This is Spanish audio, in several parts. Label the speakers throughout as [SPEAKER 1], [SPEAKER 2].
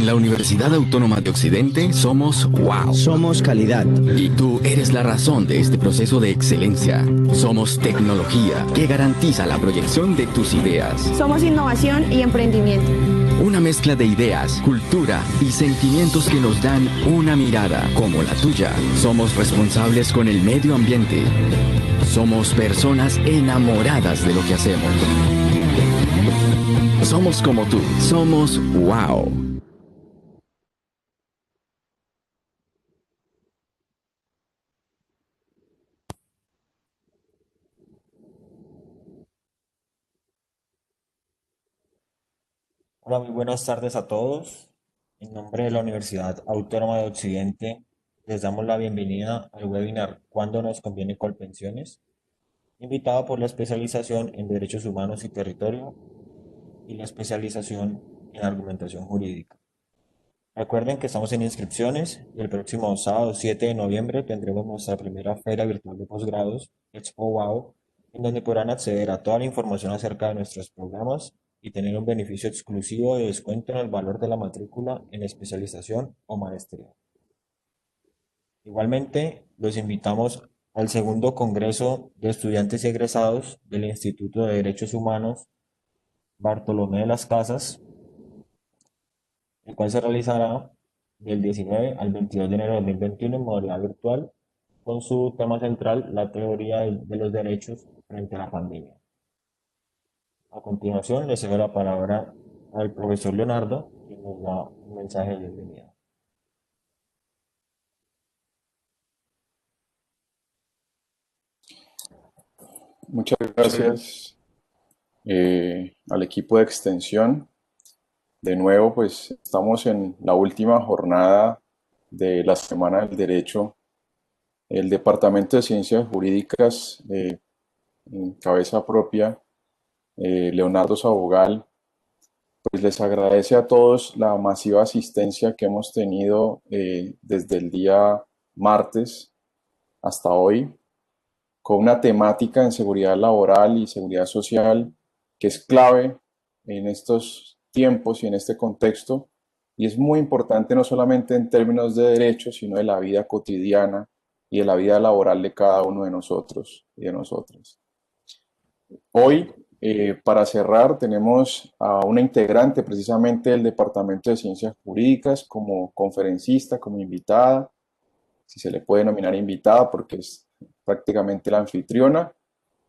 [SPEAKER 1] En la Universidad Autónoma de Occidente somos wow.
[SPEAKER 2] Somos calidad.
[SPEAKER 1] Y tú eres la razón de este proceso de excelencia. Somos tecnología que garantiza la proyección de tus ideas.
[SPEAKER 3] Somos innovación y emprendimiento.
[SPEAKER 1] Una mezcla de ideas, cultura y sentimientos que nos dan una mirada como la tuya. Somos responsables con el medio ambiente. Somos personas enamoradas de lo que hacemos. Somos como tú. Somos wow.
[SPEAKER 4] Hola, muy buenas tardes a todos. En nombre de la Universidad Autónoma de Occidente, les damos la bienvenida al webinar ¿Cuándo nos conviene Colpensiones?, invitado por la especialización en Derechos Humanos y Territorio y la especialización en Argumentación Jurídica. Recuerden que estamos en inscripciones y el próximo sábado 7 de noviembre tendremos nuestra primera feria virtual de posgrados, Expo Wow, en donde podrán acceder a toda la información acerca de nuestros programas y tener un beneficio exclusivo de descuento en el valor de la matrícula en especialización o maestría. Igualmente, los invitamos al segundo Congreso de Estudiantes y Egresados del Instituto de Derechos Humanos Bartolomé de las Casas, el cual se realizará del 19 al 22 de enero de 2021 en modalidad virtual, con su tema central, la teoría de los derechos frente a la pandemia. A continuación, le cedo la palabra al profesor Leonardo, quien nos da un mensaje de bienvenida.
[SPEAKER 5] Muchas gracias al equipo de extensión. De nuevo, pues estamos en la última jornada de la Semana del Derecho. El Departamento de Ciencias Jurídicas, en cabeza propia, Leonardo Sabogal, pues les agradece a todos la masiva asistencia que hemos tenido desde el día martes hasta hoy, con una temática en seguridad laboral y seguridad social que es clave en estos tiempos y en este contexto, y es muy importante no solamente en términos de derechos, sino de la vida cotidiana y de la vida laboral de cada uno de nosotros y de nosotras. Hoy, para cerrar, tenemos a una integrante precisamente del Departamento de Ciencias Jurídicas como conferencista, como invitada, si se le puede denominar invitada porque es prácticamente la anfitriona,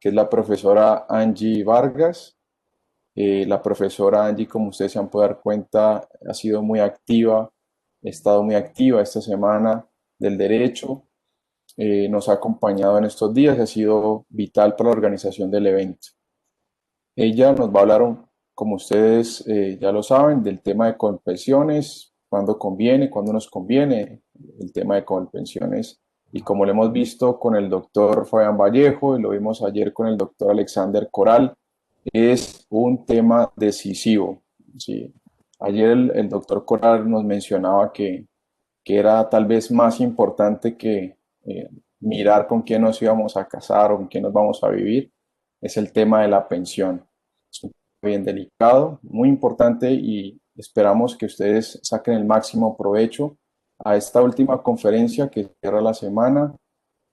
[SPEAKER 5] que es la profesora Angie Vargas. La profesora Angie, como ustedes se han podido dar cuenta, ha sido muy activa, ha estado muy activa esta semana del derecho, nos ha acompañado en estos días y ha sido vital para la organización del evento. Ella nos va a hablar, como ustedes ya lo saben, del tema de colpensiones, cuándo conviene, cuándo nos conviene el tema de colpensiones. Y como lo hemos visto con el doctor Fabián Vallejo y lo vimos ayer con el doctor Alexander Coral, es un tema decisivo. ¿Sí? Ayer el doctor Coral nos mencionaba que era tal vez más importante que mirar con quién nos íbamos a casar o con quién nos vamos a vivir, es el tema de la pensión. Es un tema bien delicado, muy importante y esperamos que ustedes saquen el máximo provecho a esta última conferencia que cierra la semana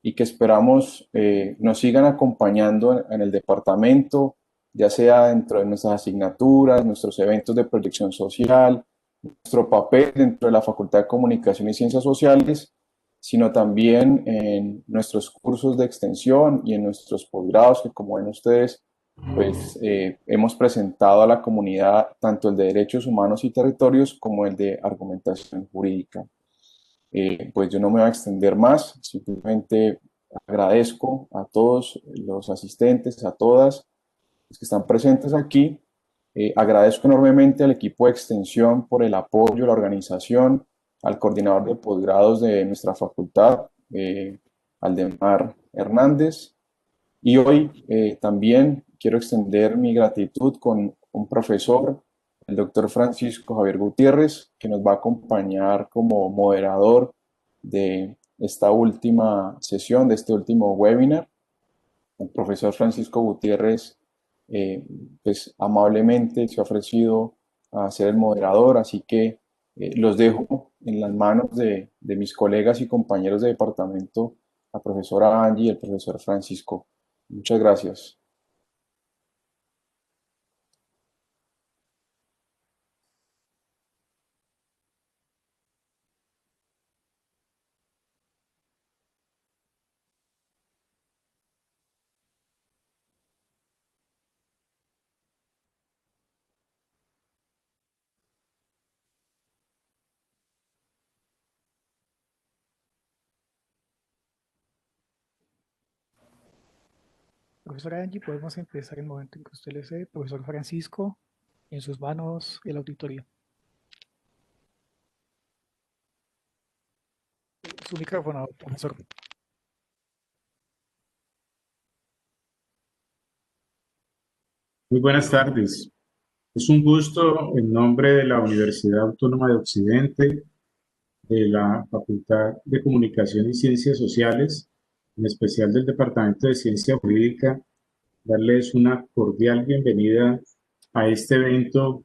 [SPEAKER 5] y que esperamos nos sigan acompañando en el departamento, ya sea dentro de nuestras asignaturas, nuestros eventos de proyección social, nuestro papel dentro de la Facultad de Comunicación y Ciencias Sociales, sino también en nuestros cursos de extensión y en nuestros posgrados, que como ven ustedes, pues hemos presentado a la comunidad tanto el de Derechos Humanos y Territorios como el de Argumentación Jurídica. Pues yo no me voy a extender más, simplemente agradezco a todos los asistentes, a todas los que están presentes aquí. Agradezco enormemente al equipo de extensión por el apoyo, la organización, al coordinador de posgrados de nuestra facultad, Aldemar Hernández. Y hoy también quiero extender mi gratitud con un profesor, el doctor Francisco Javier Gutiérrez, que nos va a acompañar como moderador de esta última sesión, de este último webinar. El profesor Francisco Gutiérrez pues amablemente se ha ofrecido a ser el moderador, así que los dejo en las manos de mis colegas y compañeros de departamento, la profesora Angie y el profesor Francisco. Muchas gracias.
[SPEAKER 2] Profesora Angie, podemos empezar el momento en que usted le cede. Profesor Francisco, en sus manos el auditorio. Su micrófono, profesor.
[SPEAKER 6] Muy buenas tardes. Es un gusto en nombre de la Universidad Autónoma de Occidente, de la Facultad de Comunicación y Ciencias Sociales, en especial del Departamento de Ciencia Jurídica, darles una cordial bienvenida a este evento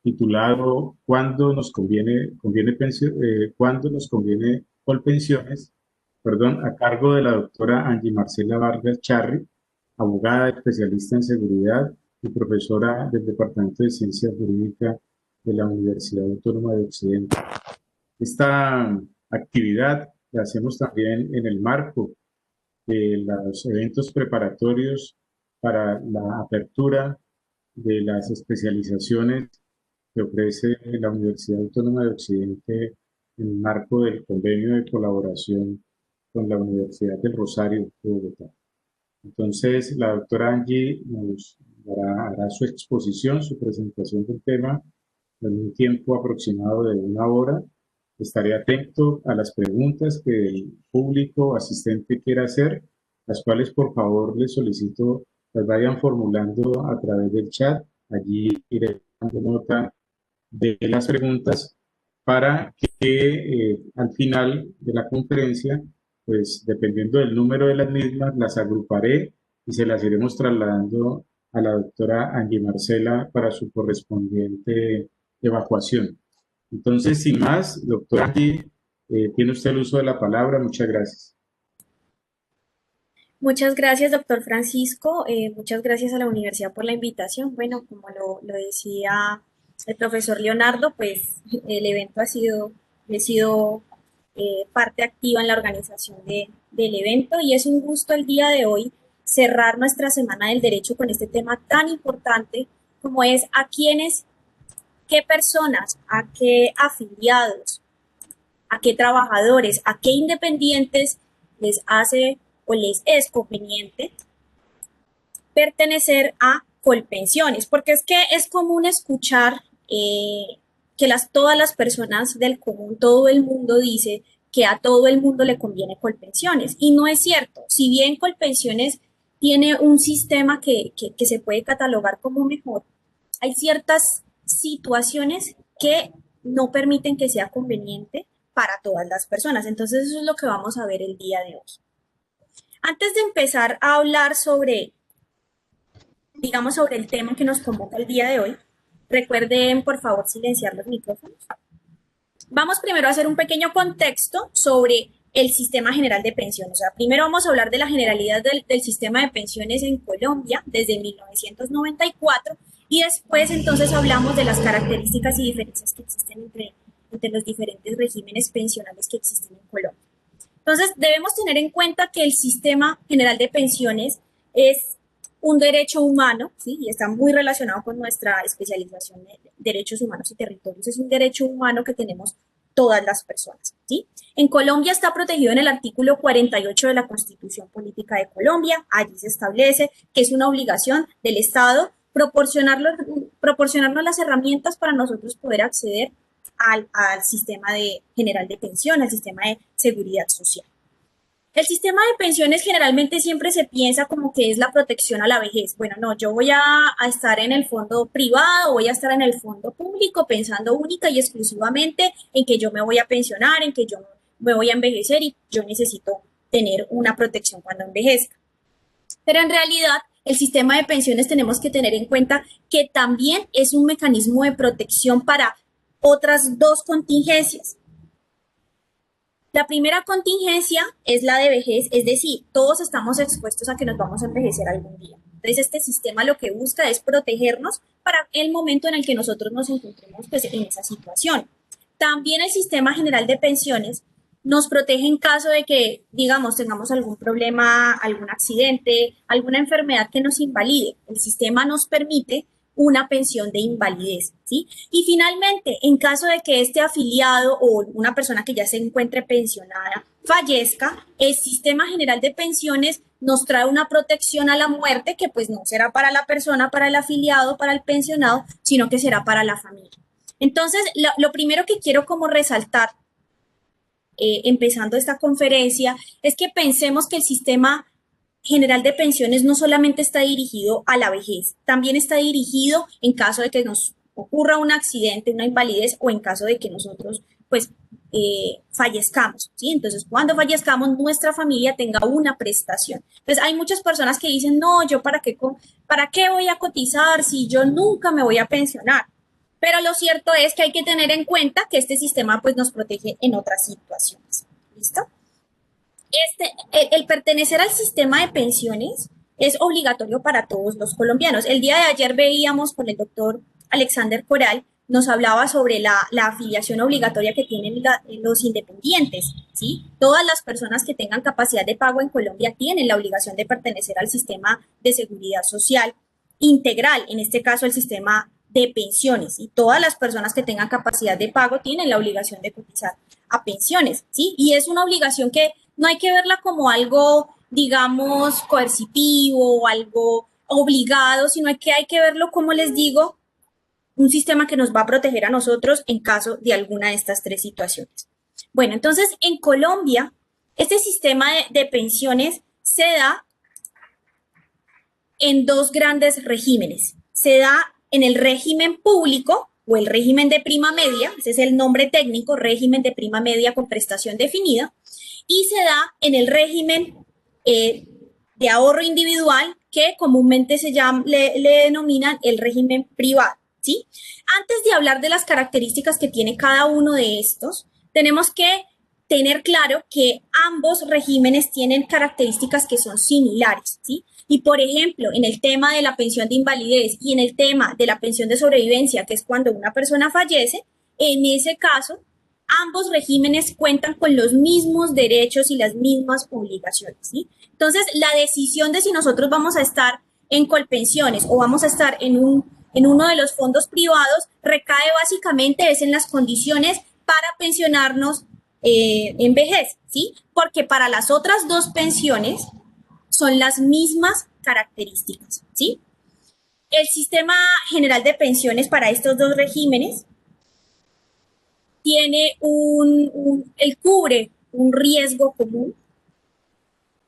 [SPEAKER 6] titulado ¿Cuándo nos conviene Colpensiones? Perdón, a cargo de la doctora Angie Marcela Vargas Charri, abogada especialista en seguridad y profesora del Departamento de Ciencia Jurídica de la Universidad Autónoma de Occidente. Esta actividad la hacemos también en el marco de los eventos preparatorios para la apertura de las especializaciones que ofrece la Universidad Autónoma de Occidente en el marco del convenio de colaboración con la Universidad del Rosario de Bogotá. Entonces, la doctora Angie nos hará su exposición, su presentación del tema en un tiempo aproximado de 1 hora. Estaré atento a las preguntas que el público asistente quiera hacer, las cuales por favor les solicito las vayan formulando a través del chat. Allí iré dando nota de las preguntas para que al final de la conferencia, pues dependiendo del número de las mismas, las agruparé y se las iremos trasladando a la doctora Angie Marcela para su correspondiente evacuación. Entonces, sin más, doctora Angie, tiene usted el uso de la palabra. Muchas gracias.
[SPEAKER 7] Muchas gracias, doctor Francisco. Muchas gracias a la universidad por la invitación. Bueno, como lo decía el profesor Leonardo, pues el evento he sido parte activa en la organización del evento y es un gusto el día de hoy cerrar nuestra Semana del Derecho con este tema tan importante como es a quiénes, qué personas, a qué afiliados, a qué trabajadores, a qué independientes les hace o les es conveniente pertenecer a Colpensiones, porque es que es común escuchar que todas las personas del común, todo el mundo dice que a todo el mundo le conviene Colpensiones, y no es cierto. Si bien Colpensiones tiene un sistema que se puede catalogar como mejor, hay ciertas situaciones que no permiten que sea conveniente para todas las personas. Entonces eso es lo que vamos a ver el día de hoy. Antes de empezar a hablar sobre el tema que nos convoca el día de hoy, recuerden por favor silenciar los micrófonos. Vamos primero a hacer un pequeño contexto sobre el sistema general de pensiones. O sea, primero vamos a hablar de la generalidad del sistema de pensiones en Colombia desde 1994 y después entonces hablamos de las características y diferencias que existen entre los diferentes regímenes pensionales que existen en Colombia. Entonces, debemos tener en cuenta que el sistema general de pensiones es un derecho humano, ¿sí? Y está muy relacionado con nuestra especialización de derechos humanos y territorios. Es un derecho humano que tenemos todas las personas, ¿sí? En Colombia está protegido en el artículo 48 de la Constitución Política de Colombia. Allí se establece que es una obligación del Estado proporcionarnos las herramientas para nosotros poder acceder al sistema general de pensión, al sistema de seguridad social. El sistema de pensiones generalmente siempre se piensa como que es la protección a la vejez. Bueno, no, yo voy a estar en el fondo privado, voy a estar en el fondo público pensando única y exclusivamente en que yo me voy a pensionar, en que yo me voy a envejecer y yo necesito tener una protección cuando envejezca. Pero en realidad, el sistema de pensiones tenemos que tener en cuenta que también es un mecanismo de protección para otras dos contingencias. La primera contingencia es la de vejez, es decir, todos estamos expuestos a que nos vamos a envejecer algún día. Entonces, este sistema lo que busca es protegernos para el momento en el que nosotros nos encontremos pues, en esa situación. También el Sistema General de Pensiones nos protege en caso de que, digamos, tengamos algún problema, algún accidente, alguna enfermedad que nos invalide. El sistema nos permite una pensión de invalidez, ¿sí? Y finalmente, en caso de que este afiliado o una persona que ya se encuentre pensionada fallezca, el Sistema General de Pensiones nos trae una protección a la muerte que pues no será para la persona, para el afiliado, para el pensionado, sino que será para la familia. Entonces, lo primero que quiero como resaltar, empezando esta conferencia, es que pensemos que el Sistema General de Pensiones no solamente está dirigido a la vejez, también está dirigido en caso de que nos ocurra un accidente, una invalidez o en caso de que nosotros pues fallezcamos, ¿sí? Entonces, cuando fallezcamos, nuestra familia tenga una prestación. Entonces, hay muchas personas que dicen, no, yo para qué voy a cotizar si yo nunca me voy a pensionar. Pero lo cierto es que hay que tener en cuenta que este sistema pues nos protege en otras situaciones. ¿Listo? El pertenecer al sistema de pensiones es obligatorio para todos los colombianos. El día de ayer veíamos con el doctor Alexander Coral, nos hablaba sobre la afiliación obligatoria que tienen los independientes, ¿sí? Todas las personas que tengan capacidad de pago en Colombia tienen la obligación de pertenecer al sistema de seguridad social integral, en este caso el sistema de pensiones, y todas las personas que tengan capacidad de pago tienen la obligación de cotizar a pensiones, ¿sí? Y es una obligación que no hay que verla como algo, digamos, coercitivo o algo obligado, sino que hay que verlo, como les digo, un sistema que nos va a proteger a nosotros en caso de alguna de estas tres situaciones. Bueno, entonces, en Colombia, este sistema de pensiones se da en dos grandes regímenes. Se da en el régimen público o el régimen de prima media, ese es el nombre técnico, régimen de prima media con prestación definida, y se da en el régimen de ahorro individual, que comúnmente le denominan el régimen privado, ¿sí? Antes de hablar de las características que tiene cada uno de estos, tenemos que tener claro que ambos regímenes tienen características que son similares, ¿sí? Y, por ejemplo, en el tema de la pensión de invalidez y en el tema de la pensión de sobrevivencia, que es cuando una persona fallece, en ese caso, ambos regímenes cuentan con los mismos derechos y las mismas obligaciones, ¿sí? Entonces, la decisión de si nosotros vamos a estar en Colpensiones o vamos a estar en uno de los fondos privados recae básicamente es en las condiciones para pensionarnos en vejez, ¿sí? Porque para las otras dos pensiones son las mismas características, ¿sí? El Sistema General de Pensiones para estos dos regímenes tiene él cubre un riesgo común,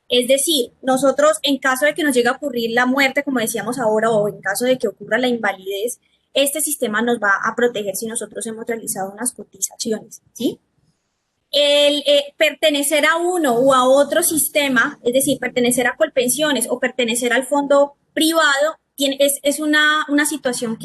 [SPEAKER 7] es decir, nosotros en caso de que nos llegue a ocurrir la muerte, como decíamos ahora, o en caso de que ocurra la invalidez, este sistema nos va a proteger si nosotros hemos realizado unas cotizaciones, ¿sí? El pertenecer a uno o a otro sistema, es decir, pertenecer a Colpensiones o pertenecer al fondo privado, es una situación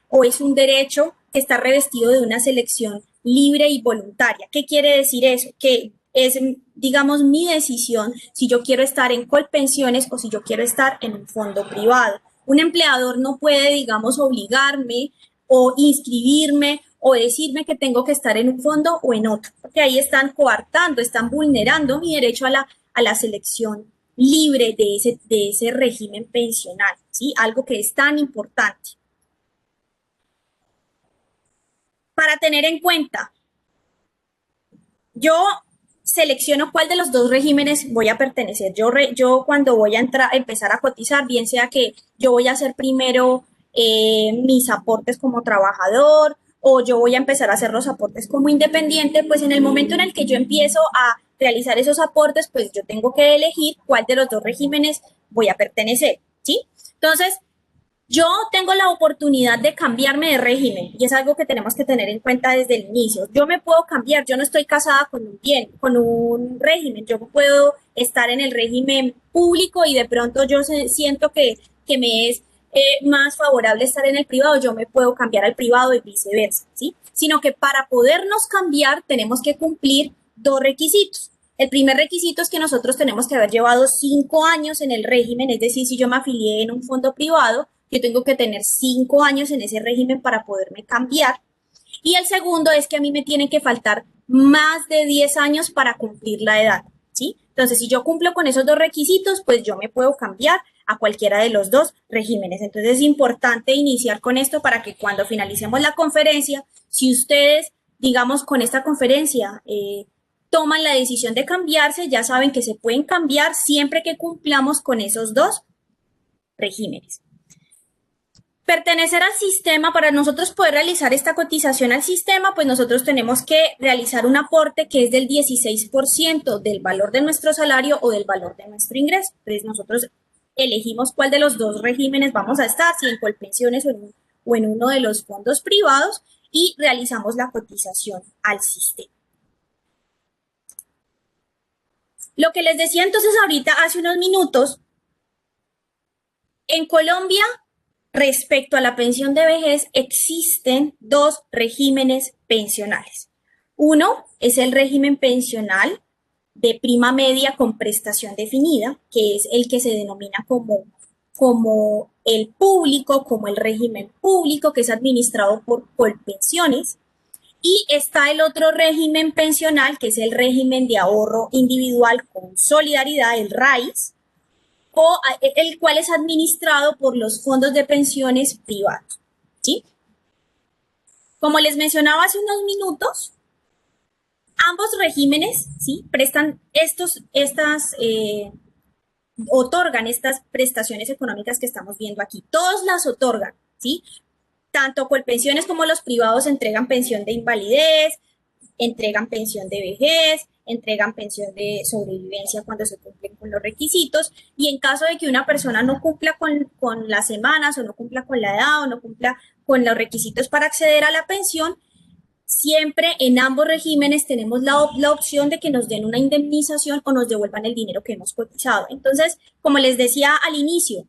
[SPEAKER 7] o es un derecho que está revestido de una selección libre y voluntaria. ¿Qué quiere decir eso? Que es, digamos, mi decisión si yo quiero estar en Colpensiones o si yo quiero estar en un fondo privado. Un empleador no puede, digamos, obligarme o inscribirme o decirme que tengo que estar en un fondo o en otro, porque ahí están coartando, están vulnerando mi derecho a la selección libre de ese régimen pensional, ¿sí? Algo que es tan importante. Para tener en cuenta, yo selecciono cuál de los dos regímenes voy a pertenecer. Yo cuando voy a empezar a cotizar, bien sea que yo voy a hacer primero mis aportes como trabajador o yo voy a empezar a hacer los aportes como independiente, pues en el momento en el que yo empiezo a realizar esos aportes, pues yo tengo que elegir cuál de los dos regímenes voy a pertenecer, ¿sí? Entonces, yo tengo la oportunidad de cambiarme de régimen y es algo que tenemos que tener en cuenta desde el inicio. Yo me puedo cambiar, yo no estoy casada con un régimen, yo puedo estar en el régimen público y de pronto yo siento que me es más favorable estar en el privado, yo me puedo cambiar al privado y viceversa, ¿sí? Sino que para podernos cambiar tenemos que cumplir dos requisitos. El primer requisito es que nosotros tenemos que haber llevado 5 años en el régimen, es decir, si yo me afilié en un fondo privado, yo tengo que tener 5 años en ese régimen para poderme cambiar. Y el segundo es que a mí me tienen que faltar más de 10 años para cumplir la edad, ¿sí? Entonces, si yo cumplo con esos dos requisitos, pues yo me puedo cambiar a cualquiera de los dos regímenes. Entonces, es importante iniciar con esto para que cuando finalicemos la conferencia, si ustedes, digamos, con esta conferencia toman la decisión de cambiarse, ya saben que se pueden cambiar siempre que cumplamos con esos dos regímenes. Pertenecer al sistema, para nosotros poder realizar esta cotización al sistema, pues nosotros tenemos que realizar un aporte que es del 16% del valor de nuestro salario o del valor de nuestro ingreso. Entonces nosotros elegimos cuál de los dos regímenes vamos a estar, si en Colpensiones o en uno de los fondos privados, y realizamos la cotización al sistema. Lo que les decía entonces ahorita hace unos minutos, en Colombia, respecto a la pensión de vejez, existen dos regímenes pensionales. Uno es el régimen pensional de prima media con prestación definida, que es el que se denomina como el público, como el régimen público, que es administrado por Colpensiones. Y está el otro régimen pensional, que es el régimen de ahorro individual con solidaridad, el RAIS, el cual es administrado por los fondos de pensiones privados, ¿sí? Como les mencionaba hace unos minutos, ambos regímenes, ¿sí?, otorgan estas prestaciones económicas que estamos viendo aquí. Todos las otorgan, ¿sí? Tanto Colpensiones como los privados entregan pensión de invalidez, entregan pensión de vejez, entregan pensión de sobrevivencia cuando se cumplen con los requisitos, y en caso de que una persona no cumpla con las semanas o no cumpla con la edad o no cumpla con los requisitos para acceder a la pensión, siempre en ambos regímenes tenemos la opción de que nos den una indemnización o nos devuelvan el dinero que hemos cotizado. Entonces, como les decía al inicio,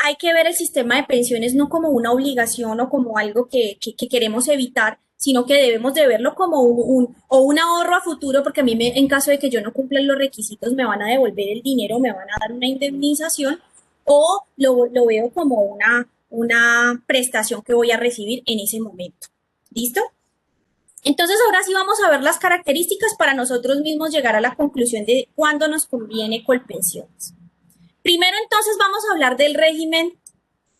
[SPEAKER 7] hay que ver el sistema de pensiones no como una obligación o como algo que queremos evitar, sino que debemos de verlo como un ahorro a futuro, porque a mí en caso de que yo no cumpla los requisitos me van a devolver el dinero, me van a dar una indemnización, o lo veo como una prestación que voy a recibir en ese momento. ¿Listo? Entonces ahora sí vamos a ver las características para nosotros mismos llegar a la conclusión de cuándo nos conviene Colpensiones. Primero entonces vamos a hablar del régimen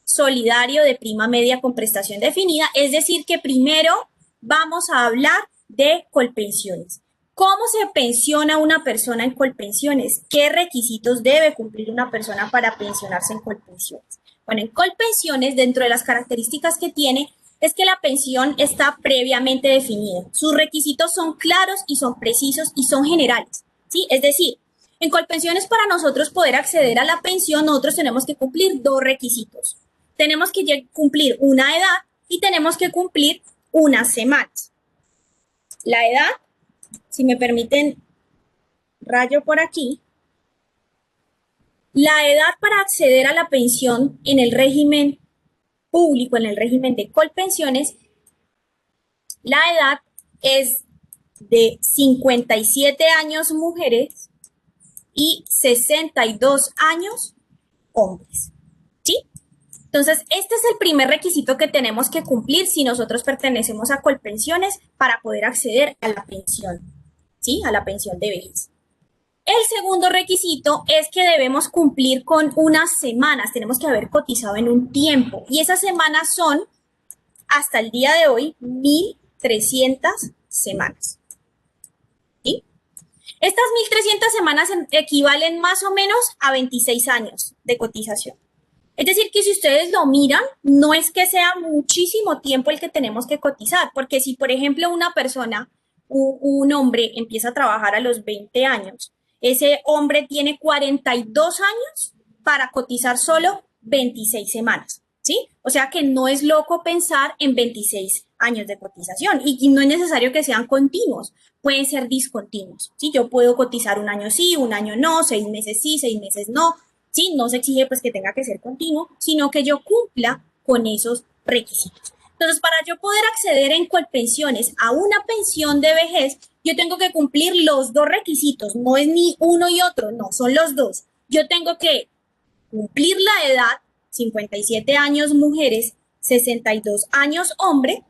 [SPEAKER 7] solidario de prima media con prestación definida, es decir que primero vamos a hablar de Colpensiones. ¿Cómo se pensiona una persona en Colpensiones? ¿Qué requisitos debe cumplir una persona para pensionarse en Colpensiones? Bueno, en Colpensiones, dentro de las características que tiene, es que la pensión está previamente definida. Sus requisitos son claros y son precisos y son generales, ¿sí? Es decir, en Colpensiones, para nosotros poder acceder a la pensión, nosotros tenemos que cumplir dos requisitos. Tenemos que cumplir una edad y tenemos que cumplir unas semanas. La edad, si me permiten, rayo por aquí. La edad para acceder a la pensión en el régimen público, en el régimen de Colpensiones, la edad es de 57 años mujeres y 62 años hombres, ¿sí? Entonces, este es el primer requisito que tenemos que cumplir si nosotros pertenecemos a Colpensiones para poder acceder a la pensión, ¿sí? A la pensión de vejez. El segundo requisito es que debemos cumplir con unas semanas, tenemos que haber cotizado en un tiempo, y esas semanas son, hasta el día de hoy, 1.300 semanas. ¿Sí? Estas 1.300 semanas equivalen más o menos a 26 años de cotización. Es decir, que si ustedes lo miran, no es que sea muchísimo tiempo el que tenemos que cotizar, porque si, por ejemplo, una persona, un hombre, empieza a trabajar a los 20 años, ese hombre tiene 42 años para cotizar solo 26 semanas, ¿sí? O sea que no es loco pensar en 26 años de cotización, y no es necesario que sean continuos, pueden ser discontinuos, ¿sí? Yo puedo cotizar un año sí, un año no, 6 meses sí, 6 meses no, ¿sí? No se exige pues que tenga que ser continuo, sino que yo cumpla con esos requisitos. Entonces, para yo poder acceder en Colpensiones a una pensión de vejez, yo tengo que cumplir los dos requisitos, no es ni uno y otro, no, son los dos. Yo tengo que cumplir la edad, 57 años mujeres, 62 años hombre,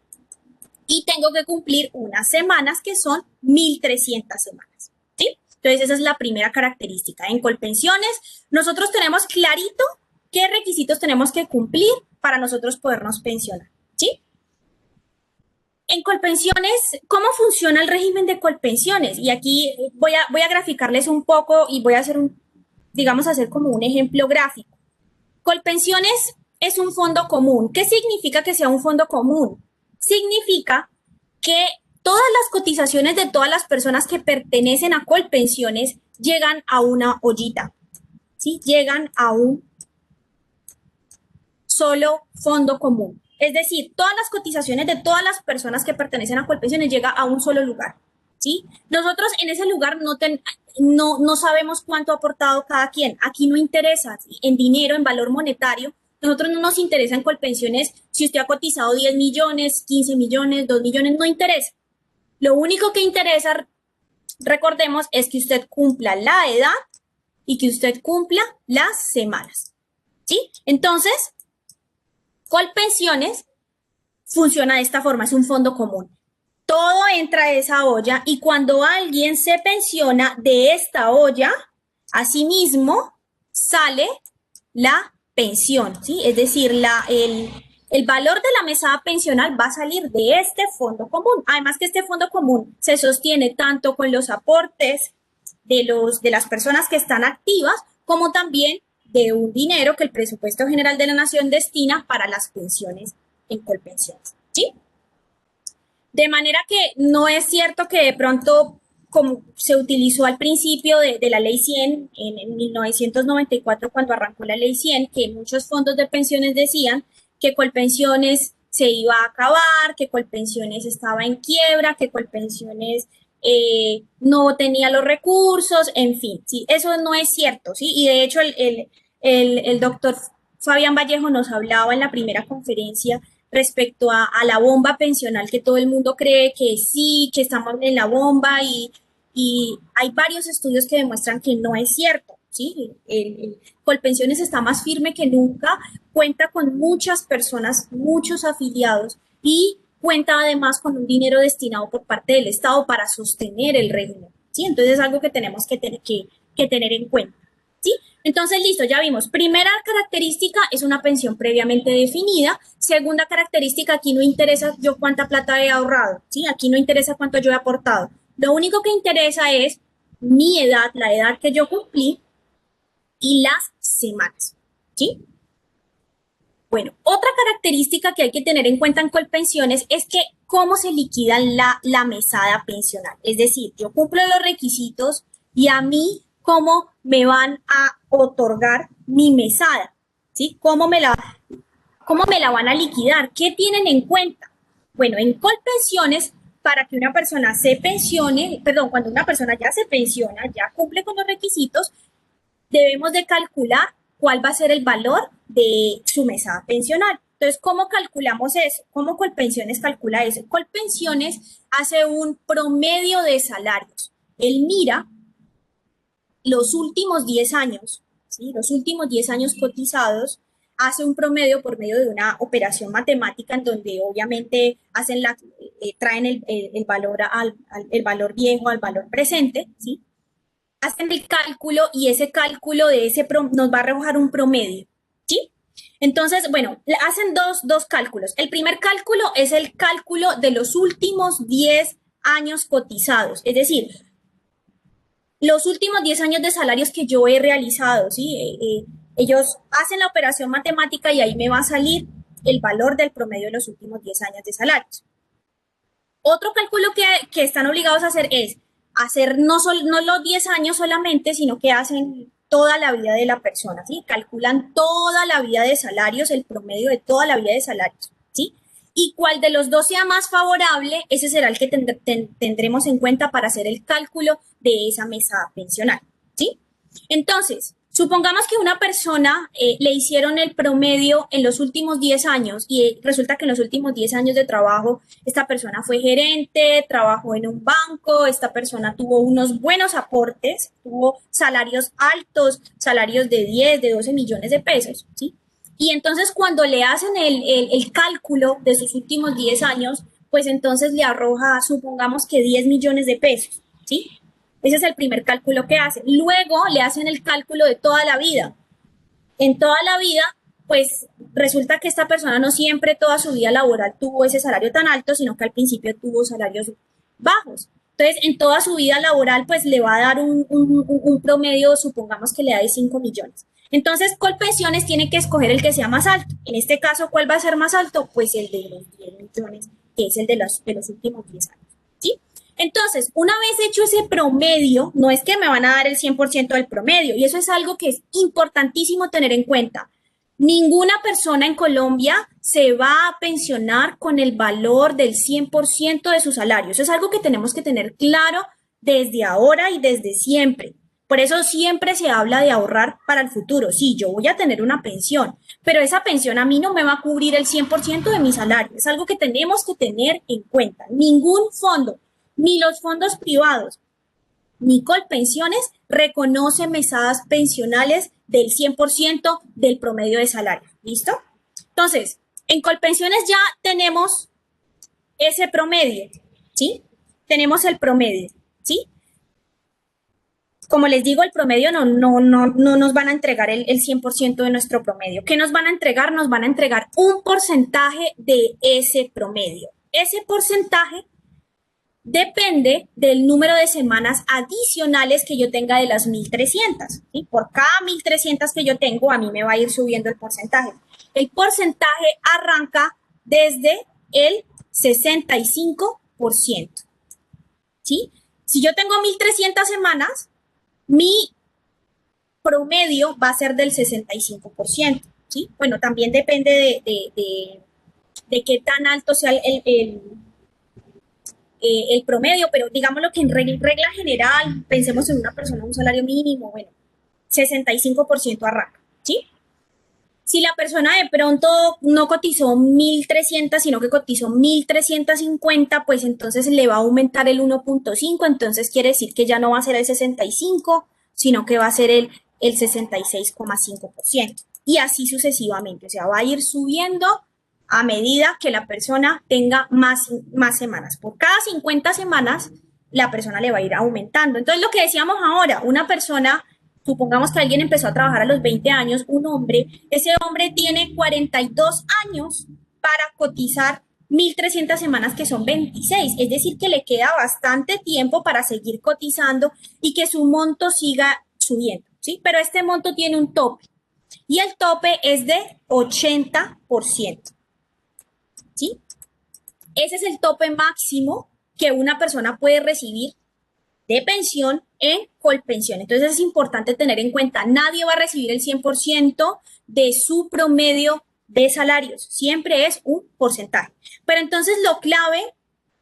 [SPEAKER 7] y tengo que cumplir unas semanas que son 1.300 semanas, ¿sí? Entonces, esa es la primera característica. En Colpensiones, nosotros tenemos clarito qué requisitos tenemos que cumplir para nosotros podernos pensionar, ¿sí? En Colpensiones, ¿cómo funciona el régimen de Colpensiones? Y aquí voy a graficarles un poco y voy a hacer digamos, hacer como un ejemplo gráfico. Colpensiones es un fondo común. ¿Qué significa que sea un fondo común? Significa que todas las cotizaciones de todas las personas que pertenecen a Colpensiones llegan a una ollita, ¿sí? Llegan a un solo fondo común. Es decir, todas las cotizaciones de todas las personas que pertenecen a Colpensiones llegan a un solo lugar, ¿sí? Nosotros en ese lugar no sabemos cuánto ha aportado cada quien. Aquí no interesa, ¿sí? En dinero, en valor monetario. Nosotros no nos interesa en Colpensiones si usted ha cotizado 10 millones, 15 millones, 2 millones, no interesa. Lo único que interesa, recordemos, es que usted cumpla la edad y que usted cumpla las semanas, ¿sí? Entonces, Colpensiones funciona de esta forma, es un fondo común. Todo entra a esa olla y cuando alguien se pensiona de esta olla, asimismo sale la pensión, ¿sí? Es decir, el valor de la mesada pensional va a salir de este fondo común. Además que este fondo común se sostiene tanto con los aportes de las personas que están activas, como también de un dinero que el Presupuesto General de la Nación destina para las pensiones en Colpensiones, ¿sí? De manera que no es cierto que de pronto, como se utilizó al principio de la Ley 100, en 1994, cuando arrancó la Ley 100, que muchos fondos de pensiones decían que Colpensiones se iba a acabar, que Colpensiones estaba en quiebra, que Colpensiones no tenía los recursos, en fin, ¿sí? Eso no es cierto, ¿sí? Y de hecho el doctor Fabián Vallejo nos hablaba en la primera conferencia respecto a la bomba pensional, que todo el mundo cree que sí, que estamos en la bomba y hay varios estudios que demuestran que no es cierto, ¿sí? Colpensiones está más firme que nunca, cuenta con muchas personas, muchos afiliados y cuenta además con un dinero destinado por parte del Estado para sostener el régimen, ¿sí? Entonces es algo que tenemos que tener en cuenta, ¿sí? Entonces, listo, ya vimos. Primera característica es una pensión previamente definida. Segunda característica, aquí no interesa yo cuánta plata he ahorrado, ¿sí? Aquí no interesa cuánto yo he aportado. Lo único que interesa es mi edad, la edad que yo cumplí y las semanas, ¿sí? Bueno, otra característica que hay que tener en cuenta en Colpensiones es que cómo se liquida la mesada pensional. Es decir, yo cumplo los requisitos y a mí cómo me van a otorgar mi mesada, ¿sí? ¿Cómo me la van a liquidar? ¿Qué tienen en cuenta? Bueno, en Colpensiones, para que una persona se pensione, perdón, cuando una persona ya se pensiona, ya cumple con los requisitos, debemos de calcular cuál va a ser el valor de su mesada pensional. Entonces, ¿cómo calculamos eso? ¿Cómo Colpensiones calcula eso? Colpensiones hace un promedio de salarios. Él mira los últimos 10 años, ¿sí? Los últimos 10 años cotizados, hace un promedio por medio de una operación matemática en donde obviamente traen el valor viejo al valor presente, ¿sí? Hacen el cálculo y ese cálculo nos va a arrojar un promedio, ¿sí? Entonces, bueno, hacen dos cálculos. El primer cálculo es el cálculo de los últimos 10 años cotizados, es decir, los últimos 10 años de salarios que yo he realizado, ¿sí? Ellos hacen la operación matemática y ahí me va a salir el valor del promedio de los últimos 10 años de salarios. Otro cálculo que están obligados a hacer es hacer no los 10 años solamente, sino que hacen toda la vida de la persona, ¿sí? Calculan toda la vida de salarios, el promedio de toda la vida de salarios, ¿sí? Y cuál de los dos sea más favorable, ese será el que tendremos en cuenta para hacer el cálculo de esa mesada pensional, ¿sí? Entonces, Supongamos que una persona le hicieron el promedio en los últimos 10 años y resulta que en los últimos 10 años de trabajo esta persona fue gerente, trabajó en un banco, esta persona tuvo unos buenos aportes, tuvo salarios altos, salarios de 10, de 12 millones de pesos, ¿sí? Y entonces cuando le hacen el cálculo de sus últimos 10 años, pues entonces le arroja, supongamos que 10 millones de pesos, ¿sí? Ese es el primer cálculo que hacen. Luego le hacen el cálculo de toda la vida. En toda la vida, pues resulta que esta persona no siempre toda su vida laboral tuvo ese salario tan alto, sino que al principio tuvo salarios bajos. Entonces, en toda su vida laboral, pues le va a dar un promedio, supongamos que le da de 5 millones. Entonces, Colpensiones tiene que escoger el que sea más alto. En este caso, ¿cuál va a ser más alto? Pues el de los 10 millones, que es el de los últimos 10 años. ¿Sí? Entonces, una vez hecho ese promedio, no es que me van a dar el 100% del promedio, y eso es algo que es importantísimo tener en cuenta. Ninguna persona en Colombia se va a pensionar con el valor del 100% de su salario. Eso es algo que tenemos que tener claro desde ahora y desde siempre. Por eso siempre se habla de ahorrar para el futuro. Sí, yo voy a tener una pensión, pero esa pensión a mí no me va a cubrir el 100% de mi salario. Es algo que tenemos que tener en cuenta. Ningún fondo, ni los fondos privados, ni Colpensiones reconoce mesadas pensionales del 100% del promedio de salario. ¿Listo? Entonces, en Colpensiones ya tenemos ese promedio, ¿sí? Tenemos el promedio, ¿sí? Como les digo, el promedio no nos van a entregar el 100% de nuestro promedio. ¿Qué nos van a entregar? Nos van a entregar un porcentaje de ese promedio. Ese porcentaje depende del número de semanas adicionales que yo tenga de las 1.300. ¿Sí? Por cada 1.300 que yo tengo, a mí me va a ir subiendo el porcentaje. El porcentaje arranca desde el 65%. ¿Sí? Si yo tengo 1.300 semanas, mi promedio va a ser del 65%. ¿Sí? Bueno, también depende de qué tan alto sea el promedio, pero digámoslo que en regla general, pensemos en una persona, un salario mínimo, bueno, 65% arranca, ¿sí? Si la persona de pronto no cotizó 1.300, sino que cotizó 1.350, pues entonces le va a aumentar el 1.5, entonces quiere decir que ya no va a ser el 65, sino que va a ser el 66,5%. Y así sucesivamente, o sea, va a ir subiendo a medida que la persona tenga más semanas. Por cada 50 semanas, la persona le va a ir aumentando. Entonces, lo que decíamos ahora, una persona, supongamos que alguien empezó a trabajar a los 20 años, un hombre, ese hombre tiene 42 años para cotizar 1.300 semanas, que son 26. Es decir, que le queda bastante tiempo para seguir cotizando y que su monto siga subiendo, ¿sí? Pero este monto tiene un tope y el tope es de 80%. ¿Sí? Ese es el tope máximo que una persona puede recibir de pensión en Colpensión. Entonces es importante tener en cuenta, nadie va a recibir el 100% de su promedio de salarios, siempre es un porcentaje. Pero entonces lo clave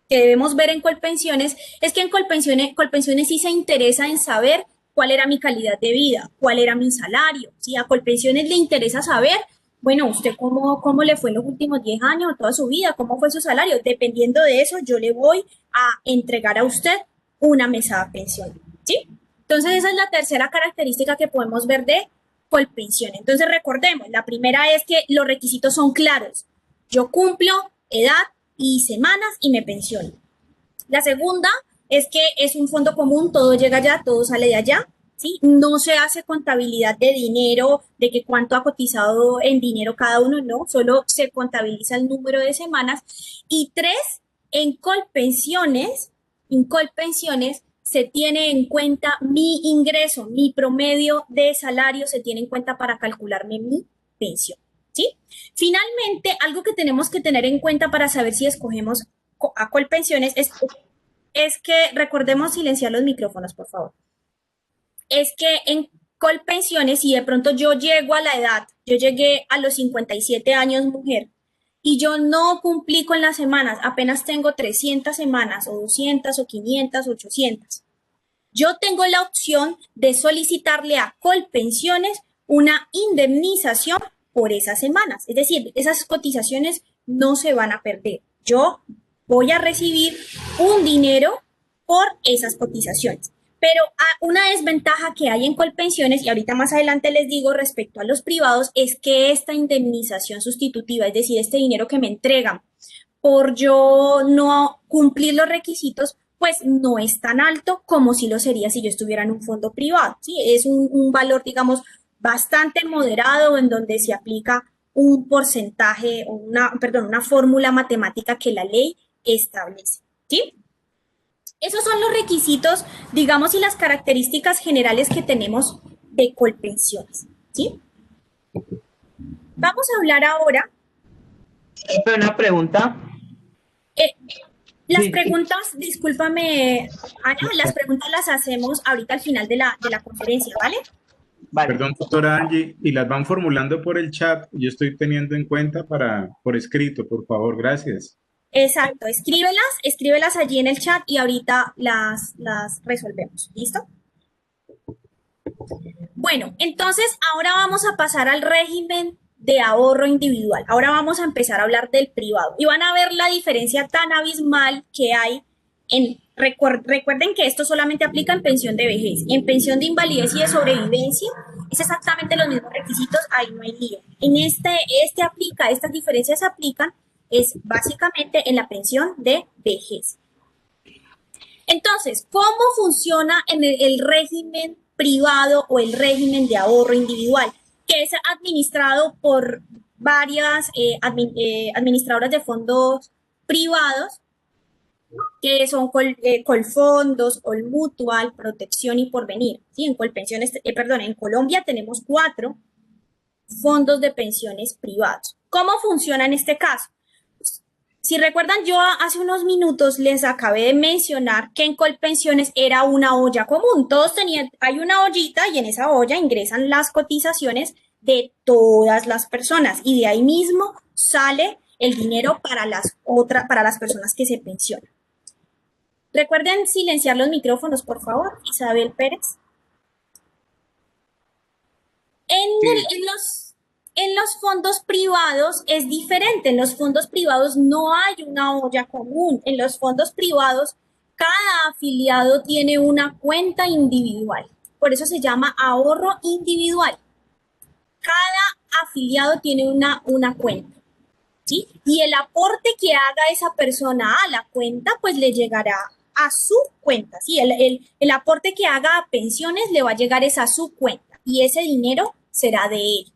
[SPEAKER 7] que debemos ver en Colpensiones es que en Colpensiones sí se interesa en saber cuál era mi calidad de vida, cuál era mi salario. ¿Sí? A Colpensiones le interesa saber, bueno, usted cómo le fue en los últimos 10 años, toda su vida, cómo fue su salario. Dependiendo de eso, yo le voy a entregar a usted una mesada pensión, ¿sí? Entonces, esa es la tercera característica que podemos ver de Colpensiones. Entonces, recordemos, la primera es que los requisitos son claros. Yo cumplo edad y semanas y me pensiono. La segunda es que es un fondo común, todo llega allá, todo sale de allá. ¿Sí? No se hace contabilidad de dinero, de que cuánto ha cotizado en dinero cada uno, no, solo se contabiliza el número de semanas. Y tres, en Colpensiones se tiene en cuenta mi ingreso, mi promedio de salario se tiene en cuenta para calcularme mi pensión, ¿sí? Finalmente, algo que tenemos que tener en cuenta para saber si escogemos a Colpensiones es que recordemos silenciar los micrófonos, por favor. Es que en Colpensiones, si de pronto yo llego a la edad, yo llegué a los 57 años mujer y yo no cumplí con las semanas, apenas tengo 300 semanas o 200 o 500, 800. yo tengo la opción de solicitarle a Colpensiones una indemnización por esas semanas. Es decir, esas cotizaciones no se van a perder. Yo voy a recibir un dinero por esas cotizaciones. Pero una desventaja que hay en Colpensiones, y ahorita más adelante les digo respecto a los privados, es que esta indemnización sustitutiva, es decir, este dinero que me entregan por yo no cumplir los requisitos, pues no es tan alto como si lo sería si yo estuviera en un fondo privado, ¿sí? Es un valor, digamos, bastante moderado en donde se aplica un porcentaje, una fórmula matemática que la ley establece, ¿sí? Esos son los requisitos, digamos, y las características generales que tenemos de Colpensiones, ¿sí? Vamos a hablar ahora.
[SPEAKER 8] Una pregunta.
[SPEAKER 7] Las
[SPEAKER 8] Sí,
[SPEAKER 7] preguntas, discúlpame, Ana, las preguntas las hacemos ahorita al final de la conferencia, ¿vale?
[SPEAKER 8] vale.
[SPEAKER 6] Perdón, doctora Angie, y las van formulando por el chat. Yo estoy teniendo en cuenta por escrito, por favor, gracias.
[SPEAKER 7] Exacto, escríbelas allí en el chat y ahorita las resolvemos, ¿listo? Bueno, entonces ahora vamos a pasar al régimen de ahorro individual. Ahora vamos a empezar a hablar del privado y van a ver la diferencia tan abismal que hay recuerden que esto solamente aplica en pensión de vejez. En pensión de invalidez y de sobrevivencia es exactamente los mismos requisitos, ahí no hay lío. En estas diferencias aplican es básicamente en la pensión de vejez. Entonces, ¿cómo funciona en el régimen privado o el régimen de ahorro individual? Que es administrado por varias administradoras de fondos privados, que son Colfondos, Colmutual, Protección y Porvenir. ¿Sí? En Colombia tenemos 4 fondos de pensiones privados. ¿Cómo funciona en este caso? Si recuerdan, yo hace unos minutos les acabé de mencionar que en Colpensiones era una olla común. Hay una ollita y en esa olla ingresan las cotizaciones de todas las personas y de ahí mismo sale el dinero para las personas que se pensionan. Recuerden silenciar los micrófonos, por favor, Isabel Pérez. En los fondos privados es diferente. En los fondos privados no hay una olla común. En los fondos privados, cada afiliado tiene una cuenta individual. Por eso se llama ahorro individual. Cada afiliado tiene una cuenta, ¿sí? Y el aporte que haga esa persona a la cuenta, pues le llegará a su cuenta, ¿sí? El aporte que haga a pensiones le va a llegar a su cuenta y ese dinero será de él.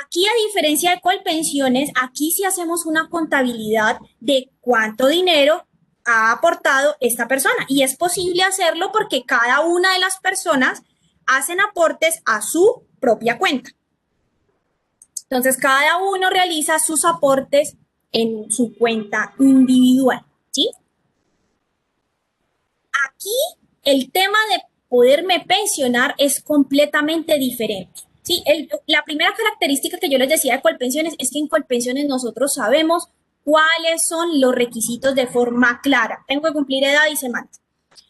[SPEAKER 7] Aquí, a diferencia de Colpensiones, aquí sí hacemos una contabilidad de cuánto dinero ha aportado esta persona. Y es posible hacerlo porque cada una de las personas hacen aportes a su propia cuenta. Entonces, cada uno realiza sus aportes en su cuenta individual, ¿sí? Aquí, el tema de poderme pensionar es completamente diferente. Sí, la primera característica que yo les decía de Colpensiones es que en Colpensiones nosotros sabemos cuáles son los requisitos de forma clara. Tengo que cumplir edad y semanas.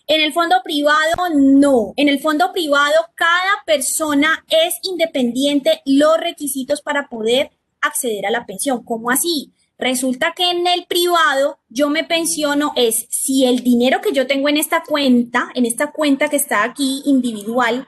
[SPEAKER 7] En el fondo privado, no. En el fondo privado, cada persona es independiente los requisitos para poder acceder a la pensión. ¿Cómo así? Resulta que en el privado yo me pensiono es si el dinero que yo tengo en esta cuenta que está aquí individual,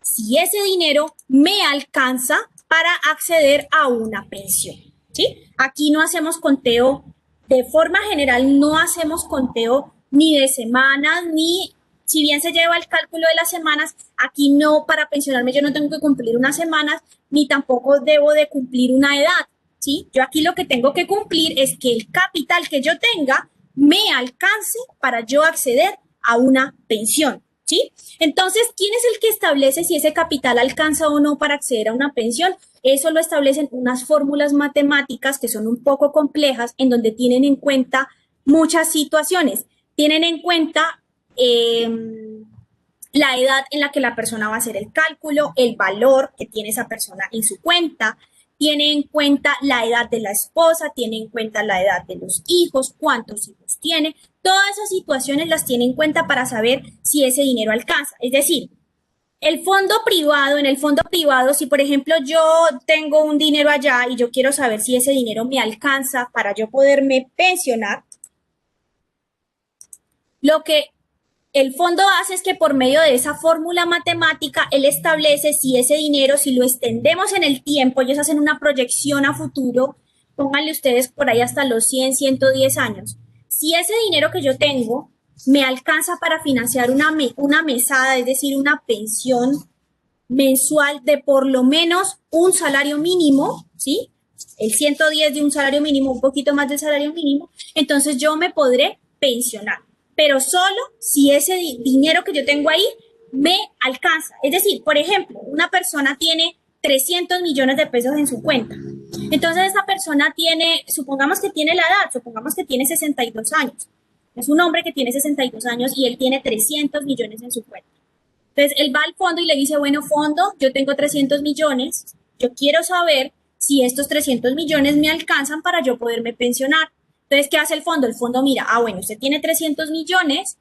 [SPEAKER 7] si ese dinero me alcanza para acceder a una pensión, ¿sí? Aquí no hacemos conteo, de forma general no hacemos conteo ni de semanas, ni, si bien se lleva el cálculo de las semanas, aquí no, para pensionarme yo no tengo que cumplir unas semanas, ni tampoco debo de cumplir una edad, ¿sí? Yo aquí lo que tengo que cumplir es que el capital que yo tenga me alcance para yo acceder a una pensión, ¿sí? Entonces, ¿quién es el que establece si ese capital alcanza o no para acceder a una pensión? Eso lo establecen unas fórmulas matemáticas que son un poco complejas, en donde tienen en cuenta muchas situaciones. Tienen en cuenta la edad en la que la persona va a hacer el cálculo, el valor que tiene esa persona en su cuenta, tiene en cuenta la edad de la esposa, tiene en cuenta la edad de los hijos, cuántos hijos tiene. Todas esas situaciones las tiene en cuenta para saber si ese dinero alcanza. Es decir, en el fondo privado, si por ejemplo yo tengo un dinero allá y yo quiero saber si ese dinero me alcanza para yo poderme pensionar, lo que el fondo hace es que por medio de esa fórmula matemática, él establece si ese dinero, si lo extendemos en el tiempo, ellos hacen una proyección a futuro, pónganle ustedes por ahí hasta los 100, 110 años. Si ese dinero que yo tengo me alcanza para financiar una mesada, es decir, una pensión mensual de por lo menos un salario mínimo, ¿sí? El 110 de un salario mínimo, un poquito más del salario mínimo, entonces yo me podré pensionar, pero solo si ese dinero que yo tengo ahí me alcanza. Es decir, por ejemplo, una persona tiene 300 millones de pesos en su cuenta. Entonces esa persona tiene, supongamos que tiene la edad, supongamos que tiene 62 años. Es un hombre que tiene 62 años y él tiene 300 millones en su cuenta. Entonces él va al fondo y le dice, bueno, fondo, yo tengo 300 millones, yo quiero saber si estos 300 millones me alcanzan para yo poderme pensionar. Entonces, ¿qué hace el fondo? El fondo mira, bueno, usted tiene 300 millones,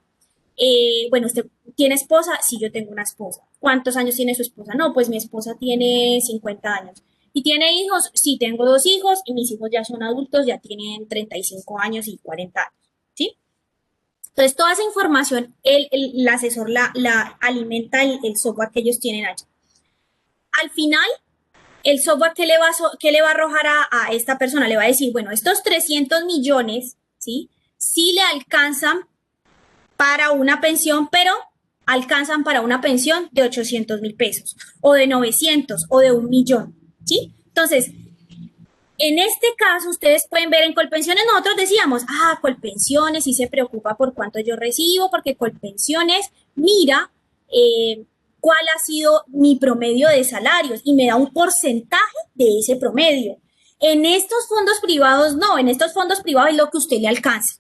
[SPEAKER 7] bueno, usted tiene esposa, sí, yo tengo una esposa. ¿Cuántos años tiene su esposa? No, pues mi esposa tiene 50 años. ¿Y tiene hijos? Sí, tengo 2 hijos y mis hijos ya son adultos, ya tienen 35 años y 40 años, ¿sí? Entonces, toda esa información, el asesor la alimenta el software que ellos tienen allí. Al final, el software que le va a arrojar a esta persona, le va a decir, bueno, estos 300 millones, ¿sí? Sí le alcanzan para una pensión, pero alcanzan para una pensión de 800.000 pesos, o de 900, o de 1.000.000, ¿sí? Entonces, en este caso, ustedes pueden ver en Colpensiones, nosotros decíamos, Colpensiones sí se preocupa por cuánto yo recibo, porque Colpensiones mira cuál ha sido mi promedio de salarios y me da un porcentaje de ese promedio. En estos fondos privados, no, en estos fondos privados es lo que usted le alcanza.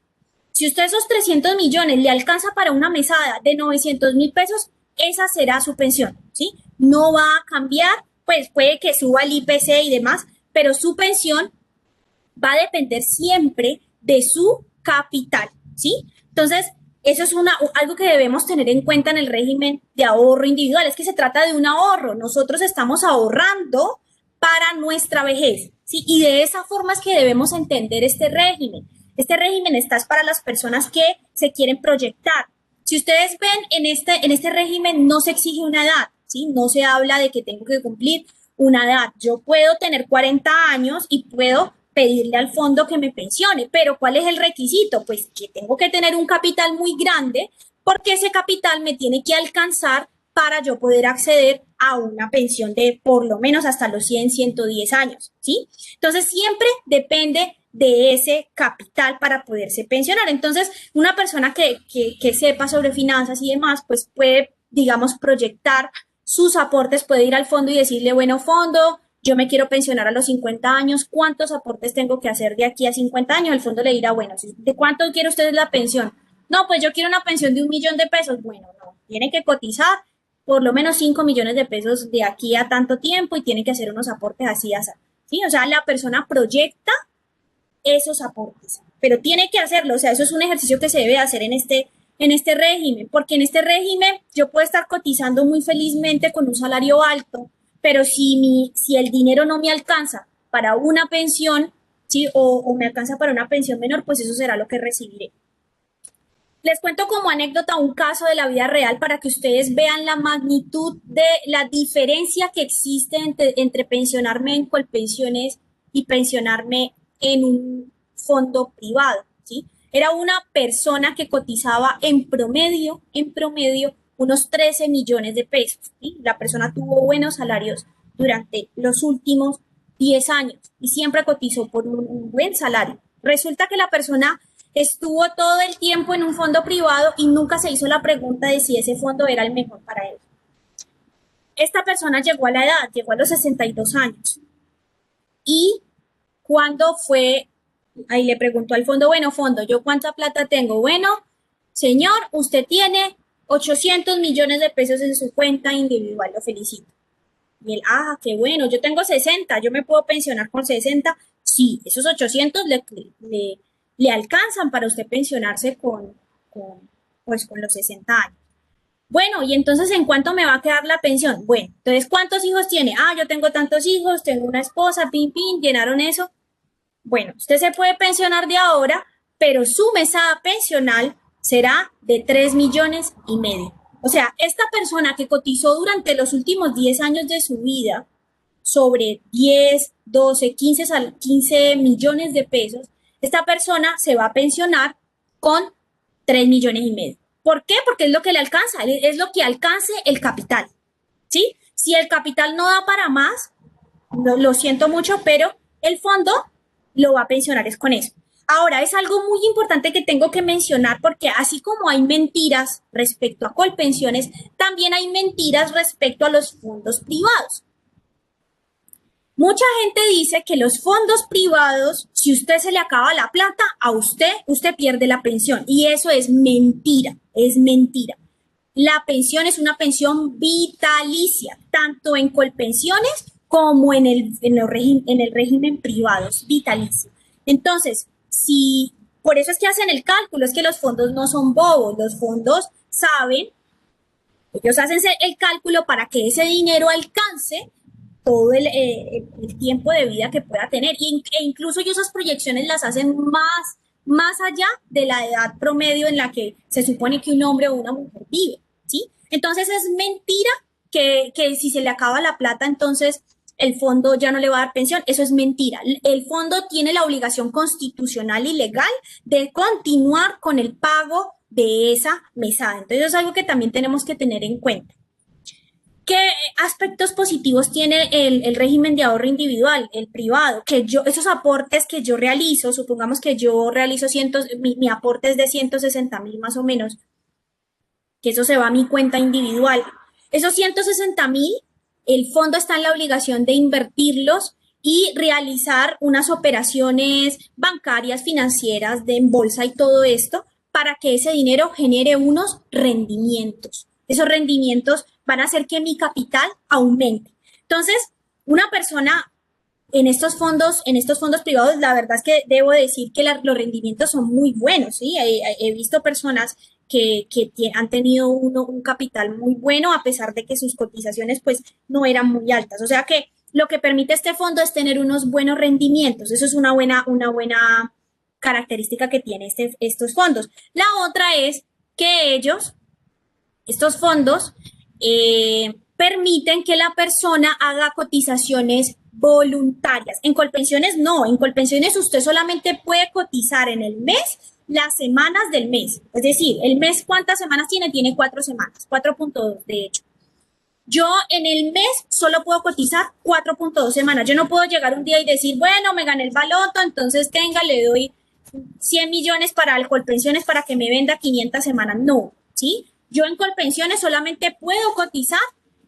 [SPEAKER 7] Si usted esos 300 millones le alcanza para una mesada de 900.000 pesos, esa será su pensión, ¿sí? No va a cambiar, pues puede que suba el IPC y demás, pero su pensión va a depender siempre de su capital, ¿sí? Entonces, eso es algo que debemos tener en cuenta en el régimen de ahorro individual, es que se trata de un ahorro. Nosotros estamos ahorrando para nuestra vejez, ¿sí? Y de esa forma es que debemos entender este régimen. Este régimen está para las personas que se quieren proyectar. Si ustedes ven, en este régimen no se exige una edad, ¿sí? No se habla de que tengo que cumplir una edad. Yo puedo tener 40 años y puedo pedirle al fondo que me pensione, pero ¿cuál es el requisito? Pues que tengo que tener un capital muy grande porque ese capital me tiene que alcanzar para yo poder acceder a una pensión de por lo menos hasta los 100, 110 años, ¿sí? Entonces siempre depende de ese capital para poderse pensionar. Entonces una persona que sepa sobre finanzas y demás, pues puede, digamos, proyectar sus aportes, puede ir al fondo y decirle, bueno, fondo, yo me quiero pensionar a los 50 años, ¿cuántos aportes tengo que hacer de aquí a 50 años? El fondo le dirá, bueno, ¿de cuánto quiere usted la pensión? No, pues yo quiero una pensión de 1.000.000 de pesos. Bueno, no, tiene que cotizar por lo menos 5 millones de pesos de aquí a tanto tiempo y tiene que hacer unos aportes así, así, ¿sí? O sea, la persona proyecta esos aportes, pero tiene que hacerlo. O sea, eso es un ejercicio que se debe hacer en este régimen, porque en este régimen yo puedo estar cotizando muy felizmente con un salario alto, pero si el dinero no me alcanza para una pensión, ¿sí? o me alcanza para una pensión menor, pues eso será lo que recibiré. Les cuento como anécdota un caso de la vida real para que ustedes vean la magnitud de la diferencia que existe entre pensionarme en Colpensiones y pensionarme en un fondo privado, ¿sí? Era una persona que cotizaba en promedio, unos 13 millones de pesos, ¿sí? La persona tuvo buenos salarios durante los últimos 10 años y siempre cotizó por un buen salario. Resulta que la persona estuvo todo el tiempo en un fondo privado y nunca se hizo la pregunta de si ese fondo era el mejor para él. Esta persona llegó a la edad, llegó a los 62 años. Y cuando fue, ahí le preguntó al fondo, bueno, fondo, ¿yo cuánta plata tengo? Bueno, señor, usted tiene 800 millones de pesos en su cuenta individual, lo felicito. Y él, qué bueno, yo tengo 60, yo me puedo pensionar con 60. Sí, esos 800 le alcanzan para usted pensionarse pues, con los 60 años. Bueno, ¿y entonces en cuánto me va a quedar la pensión? Bueno, entonces, ¿cuántos hijos tiene? Yo tengo tantos hijos, tengo una esposa, pin, pin, llenaron eso. Bueno, usted se puede pensionar de ahora, pero su mesada pensional será de 3,5 millones. O sea, esta persona que cotizó durante los últimos 10 años de su vida sobre 10, 12, 15 millones de pesos, esta persona se va a pensionar con 3,5 millones. ¿Por qué? Porque es lo que le alcanza, es lo que alcance el capital, ¿sí? Si el capital no da para más, lo siento mucho, pero el fondo lo va a pensionar es con eso. Ahora, es algo muy importante que tengo que mencionar porque así como hay mentiras respecto a Colpensiones, también hay mentiras respecto a los fondos privados. Mucha gente dice que los fondos privados, si usted se le acaba la plata, a usted pierde la pensión. Y eso es mentira, es mentira. La pensión es una pensión vitalicia, tanto en Colpensiones como en el régimen privado, es vitalicio. Entonces, por eso es que hacen el cálculo, es que los fondos no son bobos, los fondos saben, ellos hacen el cálculo para que ese dinero alcance todo el tiempo de vida que pueda tener. E incluso ellos esas proyecciones las hacen más allá de la edad promedio en la que se supone que un hombre o una mujer vive, ¿sí? Entonces es mentira que si se le acaba la plata, entonces el fondo ya no le va a dar pensión. Eso es mentira. El fondo tiene la obligación constitucional y legal de continuar con el pago de esa mesada. Entonces eso es algo que también tenemos que tener en cuenta. ¿Qué aspectos positivos tiene el régimen de ahorro individual, el privado? Que esos aportes que yo realizo, supongamos que yo realizo mi aporte es de 160,000 más o menos, que eso se va a mi cuenta individual. Esos 160,000, el fondo está en la obligación de invertirlos y realizar unas operaciones bancarias, financieras, en bolsa y todo esto, para que ese dinero genere unos rendimientos. Esos rendimientos van a hacer que mi capital aumente. Entonces, una persona en estos fondos privados, la verdad es que debo decir que los rendimientos son muy buenos, ¿sí? He visto personas que han tenido un capital muy bueno a pesar de que sus cotizaciones pues no eran muy altas. O sea que lo que permite este fondo es tener unos buenos rendimientos. Eso es una buena característica que tiene estos fondos. La otra es que estos fondos permiten que la persona haga cotizaciones voluntarias. En Colpensiones no, en Colpensiones usted solamente puede cotizar en el mes las semanas del mes. Es decir, el mes, ¿cuántas semanas tiene? Tiene 4 semanas, 4.2 de hecho. Yo en el mes solo puedo cotizar 4.2 semanas. Yo no puedo llegar un día y decir, bueno, me gané el baloto, entonces le doy 100 millones para el Colpensiones para que me venda 500 semanas. No, ¿sí? Yo en Colpensiones solamente puedo cotizar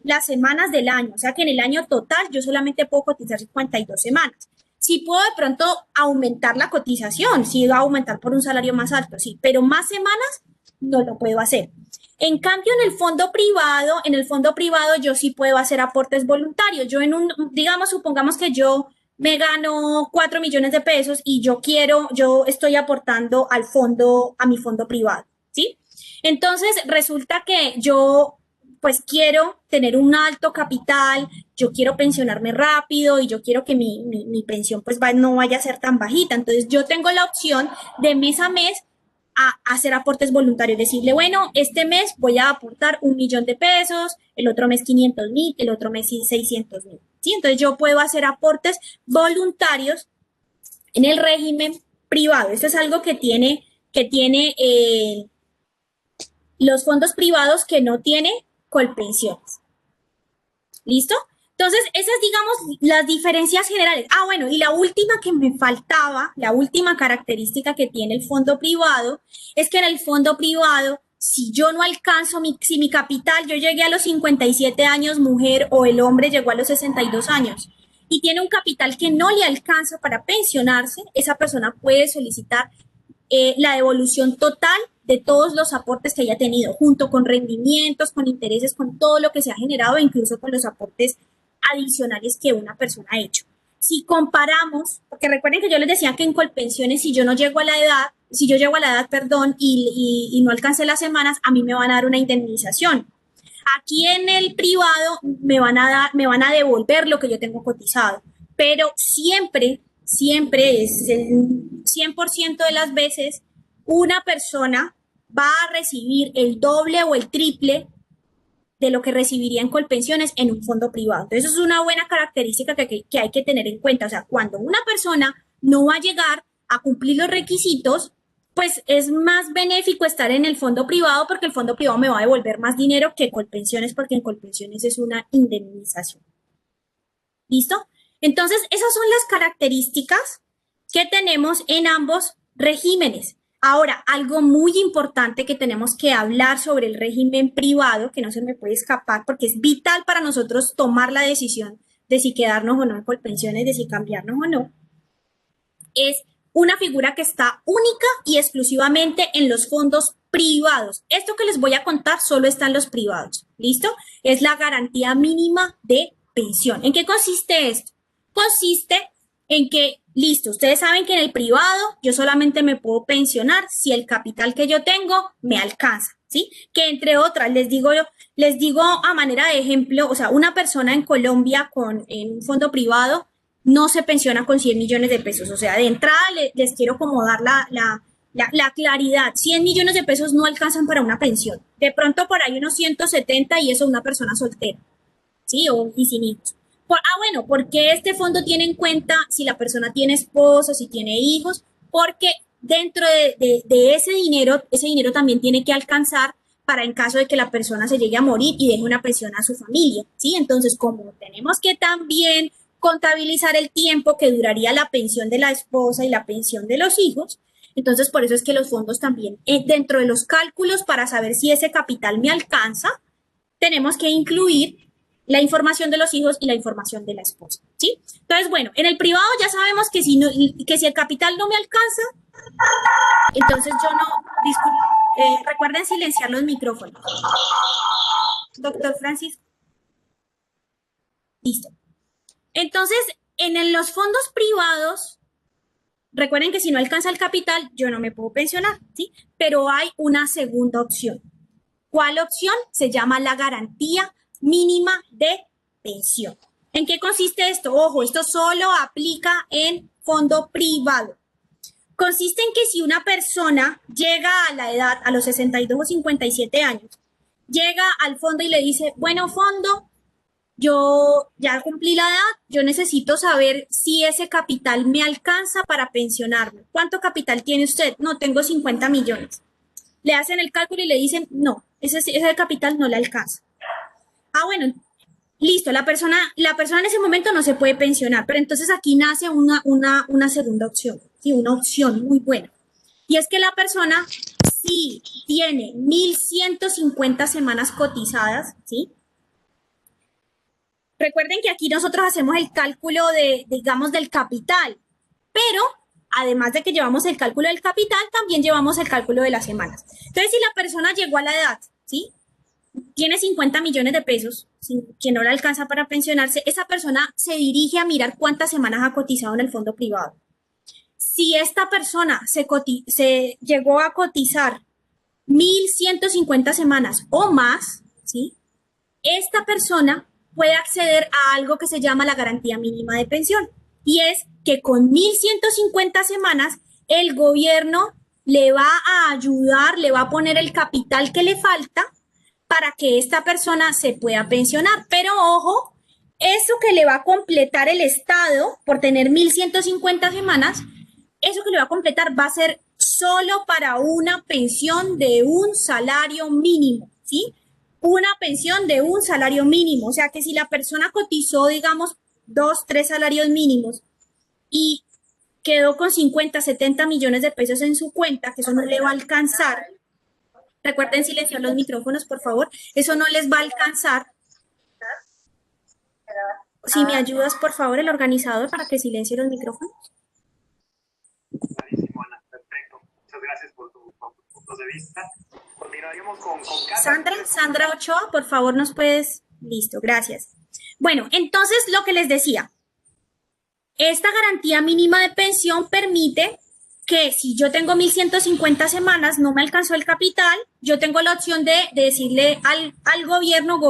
[SPEAKER 7] las semanas del año, o sea que en el año total yo solamente puedo cotizar 52 semanas. Sí puedo de pronto aumentar la cotización, sí va a aumentar por un salario más alto, sí, pero más semanas no lo puedo hacer. En cambio, en el fondo privado yo sí puedo hacer aportes voluntarios. Digamos, supongamos que yo me gano 4 millones de pesos y yo estoy aportando a mi fondo privado, ¿sí? Entonces, resulta que yo pues quiero tener un alto capital, yo quiero pensionarme rápido y yo quiero que mi pensión pues no vaya a ser tan bajita. Entonces, yo tengo la opción de mes a mes a hacer aportes voluntarios, decirle, bueno, este mes voy a aportar 1 millón de pesos, el otro mes 500,000, el otro mes 600,000, ¿sí? Entonces, yo puedo hacer aportes voluntarios en el régimen privado. Esto es algo que tiene los fondos privados que no tiene Colpensiones. ¿Listo? Entonces, esas, digamos, las diferencias generales. Bueno, y la última que me faltaba, la última característica que tiene el fondo privado, es que en el fondo privado, si yo no alcanzo, si mi capital, yo llegué a los 57 años, mujer, o el hombre llegó a los 62 años, y tiene un capital que no le alcanza para pensionarse, esa persona puede solicitar la devolución total de todos los aportes que haya tenido, junto con rendimientos, con intereses, con todo lo que se ha generado, incluso con los aportes adicionales que una persona ha hecho. Si comparamos, porque recuerden que yo les decía que en Colpensiones, si yo llego a la edad, y no alcancé las semanas, a mí me van a dar una indemnización. Aquí en el privado me van a devolver lo que yo tengo cotizado, pero siempre es el 100% de las veces una persona va a recibir el doble o el triple de lo que recibiría en Colpensiones en un fondo privado. Entonces, eso es una buena característica que hay que tener en cuenta. O sea, cuando una persona no va a llegar a cumplir los requisitos, pues es más benéfico estar en el fondo privado porque el fondo privado me va a devolver más dinero que Colpensiones, porque en Colpensiones es una indemnización. ¿Listo? Entonces, esas son las características que tenemos en ambos regímenes. Ahora, algo muy importante que tenemos que hablar sobre el régimen privado, que no se me puede escapar, porque es vital para nosotros tomar la decisión de si quedarnos o no en Colpensiones, de si cambiarnos o no, es una figura que está única y exclusivamente en los fondos privados. Esto que les voy a contar solo está en los privados, ¿listo? Es la garantía mínima de pensión. ¿En qué consiste esto? Consiste en que, listo, ustedes saben que en el privado yo solamente me puedo pensionar si el capital que yo tengo me alcanza, ¿sí? Que entre otras, les digo a manera de ejemplo, o sea, una persona en Colombia en un fondo privado no se pensiona con 100 millones de pesos. O sea, de entrada les quiero como dar la claridad. 100 millones de pesos no alcanzan para una pensión. De pronto por ahí unos 170 y eso una persona soltera, ¿sí? Y sin hijos. Bueno, ¿por qué este fondo tiene en cuenta si la persona tiene esposo, si tiene hijos? Porque dentro de ese dinero también tiene que alcanzar para en caso de que la persona se llegue a morir y deje una pensión a su familia, ¿sí? Entonces, como tenemos que también contabilizar el tiempo que duraría la pensión de la esposa y la pensión de los hijos, entonces por eso es que los fondos también, dentro de los cálculos para saber si ese capital me alcanza, tenemos que incluir la información de los hijos y la información de la esposa, ¿sí? Entonces, bueno, en el privado ya sabemos que si el capital no me alcanza, entonces yo no, disculpen, recuerden silenciar los micrófonos. Doctor Francisco. Listo. Entonces, en los fondos privados, recuerden que si no alcanza el capital, yo no me puedo pensionar, ¿sí? Pero hay una segunda opción. ¿Cuál opción? Se llama la garantía mínima de pensión. ¿En qué consiste esto? Ojo, esto solo aplica en fondo privado. Consiste en que si una persona llega a la edad, a los 62 o 57 años, llega al fondo y le dice, bueno, fondo, yo ya cumplí la edad, yo necesito saber si ese capital me alcanza para pensionarme. ¿Cuánto capital tiene usted? No, tengo 50 millones. Le hacen el cálculo y le dicen, no, ese capital no le alcanza. Bueno, listo, la persona en ese momento no se puede pensionar, pero entonces aquí nace una segunda opción, ¿sí? Una opción muy buena. Y es que la persona, si tiene 1.150 semanas cotizadas, ¿sí? Recuerden que aquí nosotros hacemos el cálculo digamos, del capital, pero además de que llevamos el cálculo del capital, también llevamos el cálculo de las semanas. Entonces, si la persona llegó a la edad, ¿sí? Tiene 50 millones de pesos, que no le alcanza para pensionarse, esa persona se dirige a mirar cuántas semanas ha cotizado en el fondo privado. Si esta persona se llegó a cotizar 1.150 semanas o más, ¿sí? Esta persona puede acceder a algo que se llama la garantía mínima de pensión. Y es que con 1.150 semanas el gobierno le va a ayudar, le va a poner el capital que le falta para que esta persona se pueda pensionar. Pero ojo, eso que le va a completar el Estado por tener 1.150 semanas, eso que le va a completar va a ser solo para una pensión de un salario mínimo, ¿sí? Una pensión de un salario mínimo. O sea que si la persona cotizó, digamos, 2, 3 salarios mínimos y quedó con 50, 70 millones de pesos en su cuenta, que eso no le va a alcanzar. Recuerden silenciar los micrófonos, por favor. Eso no les va a alcanzar. Si me ayudas, por favor, el organizador, para que silencie los micrófonos.
[SPEAKER 9] Buenísimo, Ana. Perfecto. Muchas gracias por tus puntos de vista. Continuaríamos con
[SPEAKER 7] Sandra Ochoa, por favor, nos puedes... Listo, gracias. Bueno, entonces lo que les decía, esta garantía mínima de pensión permite que si yo tengo 1.150 semanas, no me alcanzó el capital, yo tengo la opción de decirle al gobierno,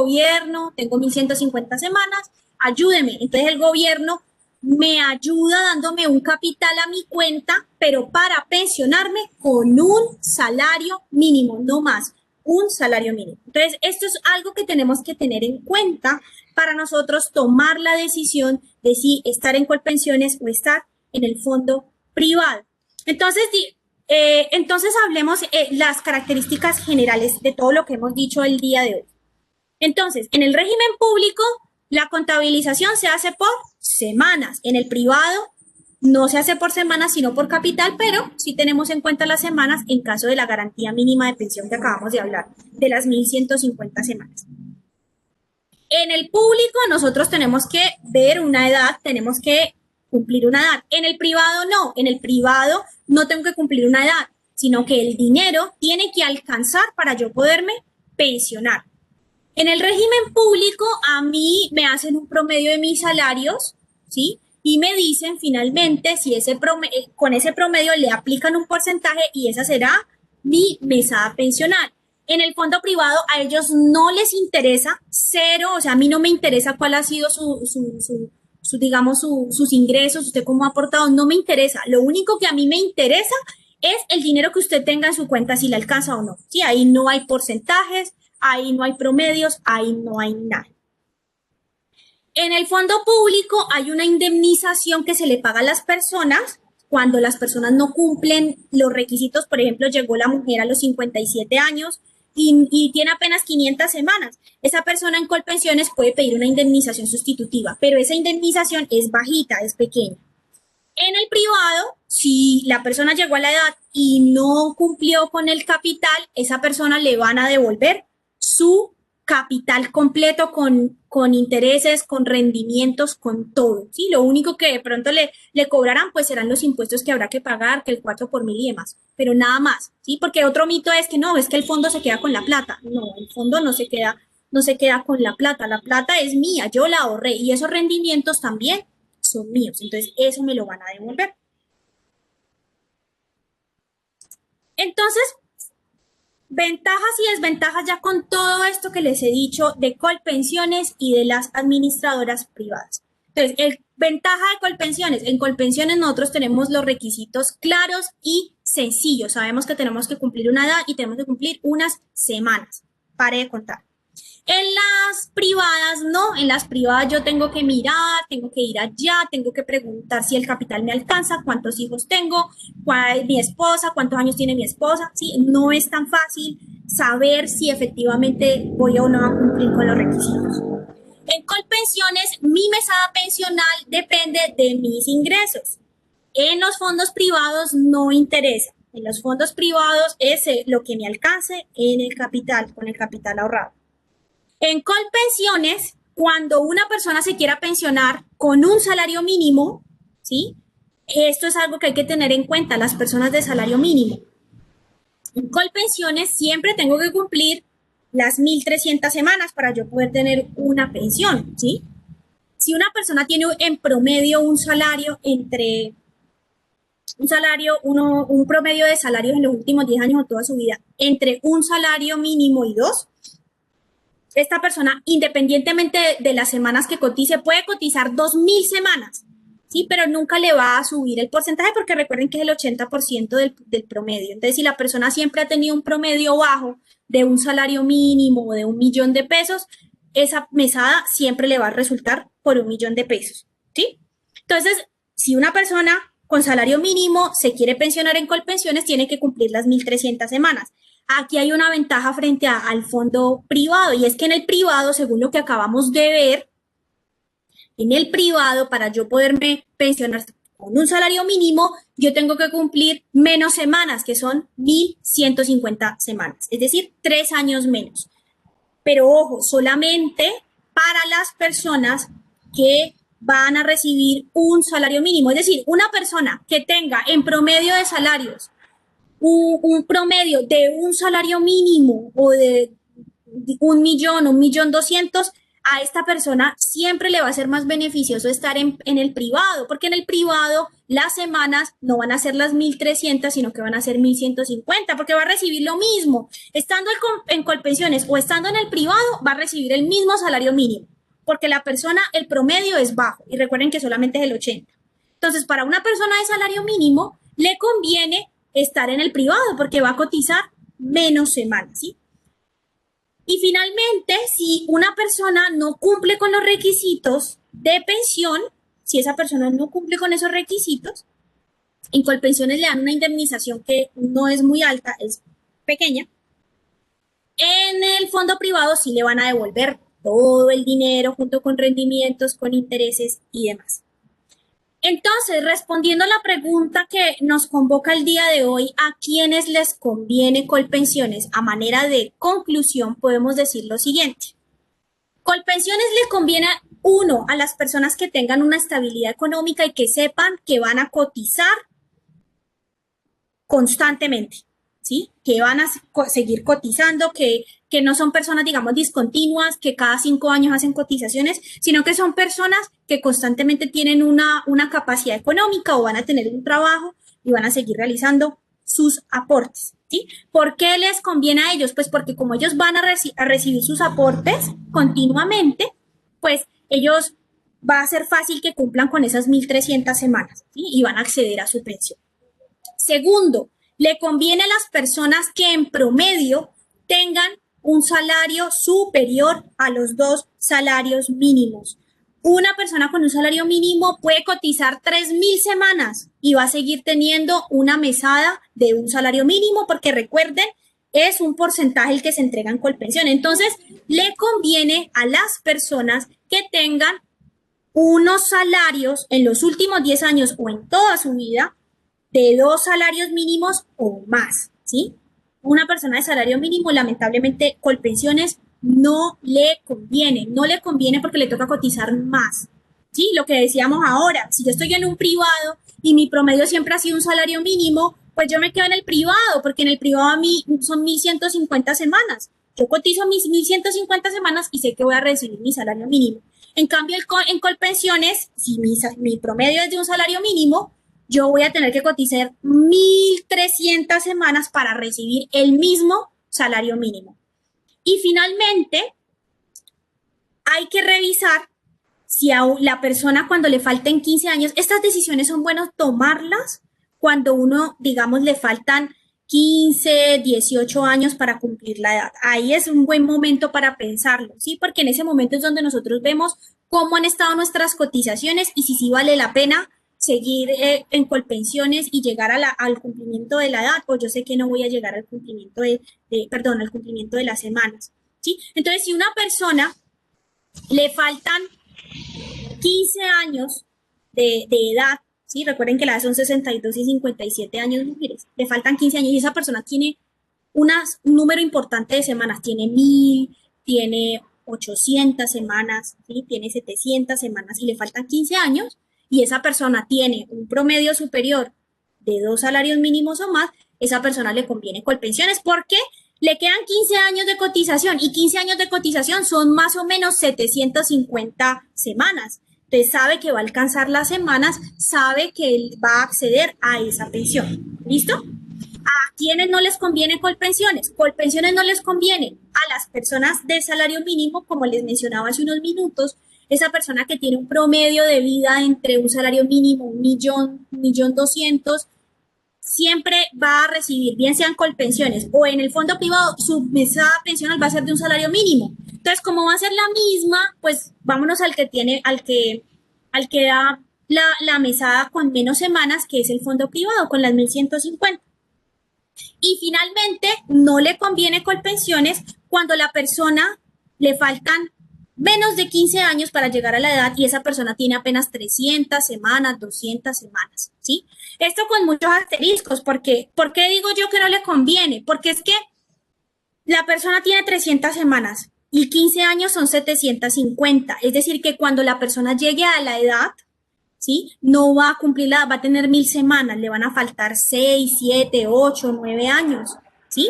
[SPEAKER 7] tengo 1.150 semanas, ayúdeme. Entonces el gobierno me ayuda dándome un capital a mi cuenta, pero para pensionarme con un salario mínimo, no más, un salario mínimo. Entonces, esto es algo que tenemos que tener en cuenta para nosotros tomar la decisión de si estar en Colpensiones o estar en el fondo privado. Entonces hablemos las características generales de todo lo que hemos dicho el día de hoy. Entonces, en el régimen público, la contabilización se hace por semanas. En el privado no se hace por semanas, sino por capital, pero sí tenemos en cuenta las semanas en caso de la garantía mínima de pensión que acabamos de hablar, de las 1.150 semanas. En el público nosotros tenemos que ver una edad, tenemos que cumplir una edad. En el privado no, en el privado no tengo que cumplir una edad, sino que el dinero tiene que alcanzar para yo poderme pensionar. En el régimen público a mí me hacen un promedio de mis salarios, ¿sí? Y me dicen finalmente si con ese promedio le aplican un porcentaje y esa será mi mesada pensional. En el fondo privado a ellos no les interesa, cero, o sea, a mí no me interesa cuál ha sido digamos, sus ingresos, usted cómo ha aportado, no me interesa. Lo único que a mí me interesa es el dinero que usted tenga en su cuenta, si le alcanza o no. Sí, ahí no hay porcentajes, ahí no hay promedios, ahí no hay nada. En el fondo público hay una indemnización que se le paga a las personas cuando las personas no cumplen los requisitos. Por ejemplo, llegó la mujer a los 57 años y tiene apenas 500 semanas. Esa persona en Colpensiones puede pedir una indemnización sustitutiva, pero esa indemnización es bajita, es pequeña. En el privado, si la persona llegó a la edad y no cumplió con el capital, esa persona le van a devolver su capital completo con intereses, con rendimientos, con todo, ¿sí? Lo único que de pronto le cobrarán, pues serán los impuestos que habrá que pagar, que el 4 por mil y demás, pero nada más, ¿sí? Porque otro mito es que no, es que el fondo se queda con la plata. No, el fondo no se queda con la plata es mía, yo la ahorré y esos rendimientos también son míos, entonces eso me lo van a devolver. Entonces, ventajas y desventajas ya con todo esto que les he dicho de Colpensiones y de las administradoras privadas. Entonces, ventaja de Colpensiones. En Colpensiones nosotros tenemos los requisitos claros y sencillos. Sabemos que tenemos que cumplir una edad y tenemos que cumplir unas semanas. Pare de contar. En las privadas, no, en las privadas yo tengo que mirar, tengo que ir allá, tengo que preguntar si el capital me alcanza, cuántos hijos tengo, cuál es mi esposa, cuántos años tiene mi esposa, ¿sí? No es tan fácil saber si efectivamente voy o no a cumplir con los requisitos. En Colpensiones, mi mesada pensional depende de mis ingresos. En los fondos privados no interesa. En los fondos privados es lo que me alcance en el capital, con el capital ahorrado. En Colpensiones, cuando una persona se quiera pensionar con un salario mínimo, ¿sí? Esto es algo que hay que tener en cuenta, las personas de salario mínimo. En Colpensiones siempre tengo que cumplir las 1.300 semanas para yo poder tener una pensión, ¿sí? Si una persona tiene en promedio un promedio de salarios en los últimos 10 años o toda su vida, entre un salario mínimo y 2, esta persona, independientemente de las semanas que cotice, puede cotizar 2.000 semanas, ¿sí? Pero nunca le va a subir el porcentaje porque recuerden que es el 80% del promedio. Entonces, si la persona siempre ha tenido un promedio bajo de un salario mínimo o de 1.000.000 de pesos, esa mesada siempre le va a resultar por 1.000.000 de pesos, ¿sí? Entonces, si una persona con salario mínimo se quiere pensionar en Colpensiones, tiene que cumplir las 1.300 semanas. Aquí hay una ventaja frente al fondo privado y es que en el privado, según lo que acabamos de ver, en el privado, para yo poderme pensionar con un salario mínimo, yo tengo que cumplir menos semanas, que son 1.150 semanas, es decir, 3 años menos. Pero ojo, solamente para las personas que van a recibir un salario mínimo, es decir, una persona que tenga en promedio de salarios un promedio de un salario mínimo o de 1.000.000, 1.200.000, a esta persona siempre le va a ser más beneficioso estar en el privado, porque en el privado las semanas no van a ser las 1.300, sino que van a ser 1.150, porque va a recibir lo mismo. Estando en Colpensiones o estando en el privado, va a recibir el mismo salario mínimo, porque la persona, el promedio es bajo, y recuerden que solamente es el 80. Entonces, para una persona de salario mínimo, le conviene estar en el privado, porque va a cotizar menos semanas, ¿sí? Y finalmente, si una persona no cumple con los requisitos de pensión, si esa persona no cumple con esos requisitos, en Colpensiones le dan una indemnización que no es muy alta, es pequeña. En el fondo privado sí le van a devolver todo el dinero junto con rendimientos, con intereses y demás. Entonces, respondiendo a la pregunta que nos convoca el día de hoy, ¿a quiénes les conviene Colpensiones? A manera de conclusión, podemos decir lo siguiente. Colpensiones le conviene, uno, a las personas que tengan una estabilidad económica y que sepan que van a cotizar constantemente, ¿sí? Que van a seguir cotizando, que no son personas, digamos, discontinuas, que cada 5 años hacen cotizaciones, sino que son personas que constantemente tienen una capacidad económica o van a tener un trabajo y van a seguir realizando sus aportes, ¿sí? ¿Por qué les conviene a ellos? Pues porque como ellos van a recibir sus aportes continuamente, pues ellos va a ser fácil que cumplan con esas 1.300 semanas, ¿sí? Y van a acceder a su pensión. Segundo, le conviene a las personas que en promedio tengan un salario superior a los 2 salarios mínimos. Una persona con un salario mínimo puede cotizar 3.000 semanas y va a seguir teniendo una mesada de un salario mínimo, porque recuerden, es un porcentaje el que se entrega en Colpensión. Entonces, le conviene a las personas que tengan unos salarios en los últimos 10 años o en toda su vida de 2 salarios mínimos o más, ¿sí? Una persona de salario mínimo, lamentablemente, Colpensiones no le conviene porque le toca cotizar más, ¿sí? Lo que decíamos ahora, si yo estoy en un privado y mi promedio siempre ha sido un salario mínimo, pues yo me quedo en el privado, porque en el privado a mí son 1.150 semanas. Yo cotizo mis 1.150 semanas y sé que voy a recibir mi salario mínimo. En cambio, en Colpensiones, si mi promedio es de un salario mínimo, yo voy a tener que cotizar 1.300 semanas para recibir el mismo salario mínimo. Y finalmente, hay que revisar si a la persona cuando le falten 15 años, estas decisiones son buenas tomarlas cuando uno, digamos, le faltan 15, 18 años para cumplir la edad. Ahí es un buen momento para pensarlo, ¿sí? Porque en ese momento es donde nosotros vemos cómo han estado nuestras cotizaciones y si sí vale la pena seguir en Colpensiones y llegar al cumplimiento de la edad, o yo sé que no voy a llegar al cumplimiento al cumplimiento de las semanas, ¿sí? Entonces, si una persona le faltan 15 años de edad, ¿sí? Recuerden que la edad son 62 y 57 años mujeres, le faltan 15 años y esa persona tiene un número importante de semanas, tiene 1.000, tiene 800 semanas, ¿sí? Tiene 700 semanas y le faltan 15 años, y esa persona tiene un promedio superior de 2 salarios mínimos o más, esa persona le conviene Colpensiones porque le quedan 15 años de cotización y 15 años de cotización son más o menos 750 semanas. Entonces sabe que va a alcanzar las semanas, sabe que él va a acceder a esa pensión. ¿Listo? ¿A quiénes no les conviene Colpensiones? Colpensiones no les conviene a las personas de salario mínimo, como les mencionaba hace unos minutos, esa persona que tiene un promedio de vida entre un salario mínimo, 1.200.000, siempre va a recibir, bien sean Colpensiones o en el fondo privado, su mesada pensional va a ser de un salario mínimo. Entonces, como va a ser la misma, pues vámonos al que da la mesada con menos semanas, que es el fondo privado, con las 1.150. Y finalmente, no le conviene Colpensiones cuando la persona le faltan menos de 15 años para llegar a la edad y esa persona tiene apenas 300 semanas, 200 semanas, ¿sí? Esto con muchos asteriscos, porque ¿por qué digo yo que no le conviene? Porque es que la persona tiene 300 semanas y 15 años son 750, es decir, que cuando la persona llegue a la edad, ¿sí? No va a cumplir la edad, va a tener 1.000 semanas, le van a faltar 6, 7, 8, 9 años, ¿sí?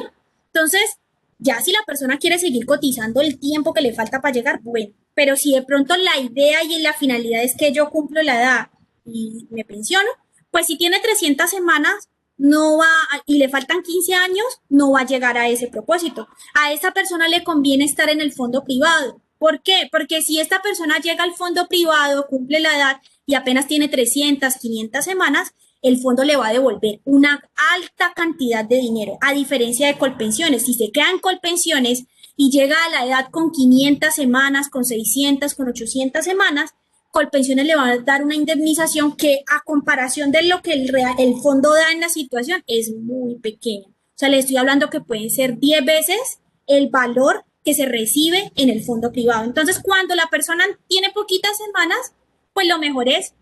[SPEAKER 7] Entonces, Ya si la persona quiere seguir cotizando el tiempo que le falta para llegar, bueno, pero si de pronto la idea y la finalidad es que yo cumplo la edad y me pensiono, pues si tiene 300 semanas no va y le faltan 15 años, no va a llegar a ese propósito. A esa persona le conviene estar en el fondo privado. ¿Por qué? Porque si esta persona llega al fondo privado, cumple la edad y apenas tiene 300, 500 semanas, el fondo le va a devolver una alta cantidad de dinero, a diferencia de Colpensiones. Si se queda en Colpensiones y llega a la edad con 500 semanas, con 600, con 800 semanas, Colpensiones le va a dar una indemnización que a comparación de lo que el fondo da en la situación es muy pequeña. O sea, le estoy hablando que pueden ser 10 veces el valor que se recibe en el fondo privado. Entonces, cuando la persona tiene poquitas semanas, pues lo mejor es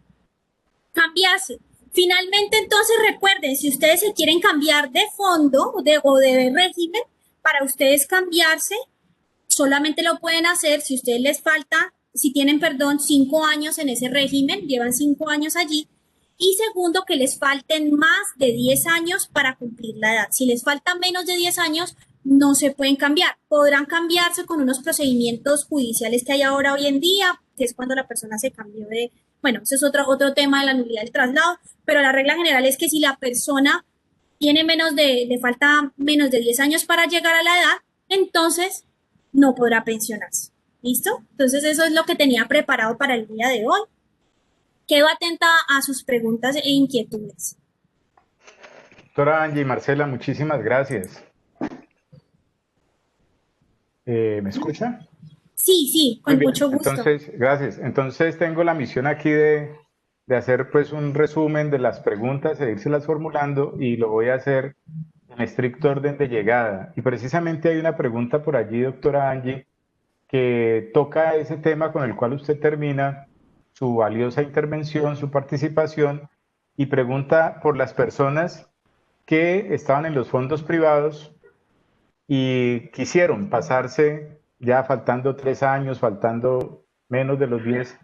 [SPEAKER 7] cambiarse. Finalmente, entonces recuerden, si ustedes se quieren cambiar de fondo o de régimen, para ustedes cambiarse, solamente lo pueden hacer si ustedes les falta, si tienen, perdón, 5 años en ese régimen, llevan 5 años allí, y segundo, que les falten más de 10 años para cumplir la edad. Si les faltan menos de 10 años, no se pueden cambiar. Podrán cambiarse con unos procedimientos judiciales que hay ahora hoy en día, que es cuando la persona se cambió de, bueno, ese es otro tema de la nulidad del traslado, pero la regla general es que si la persona tiene le falta menos de 10 años para llegar a la edad, entonces no podrá pensionarse. ¿Listo? Entonces eso es lo que tenía preparado para el día de hoy. Quedo atenta a sus preguntas e inquietudes.
[SPEAKER 10] Doctora Angie Marcela, muchísimas gracias. ¿Me escucha?
[SPEAKER 7] Sí, con mucho gusto.
[SPEAKER 10] Entonces, gracias. Entonces tengo la misión aquí de hacer pues un resumen de las preguntas e irselas formulando, y lo voy a hacer en estricto orden de llegada. Y precisamente hay una pregunta por allí, doctora Angie, que toca ese tema con el cual usted termina su valiosa intervención, su participación, y pregunta por las personas que estaban en los fondos privados y quisieron pasarse ya faltando 3 años, faltando menos de los 10,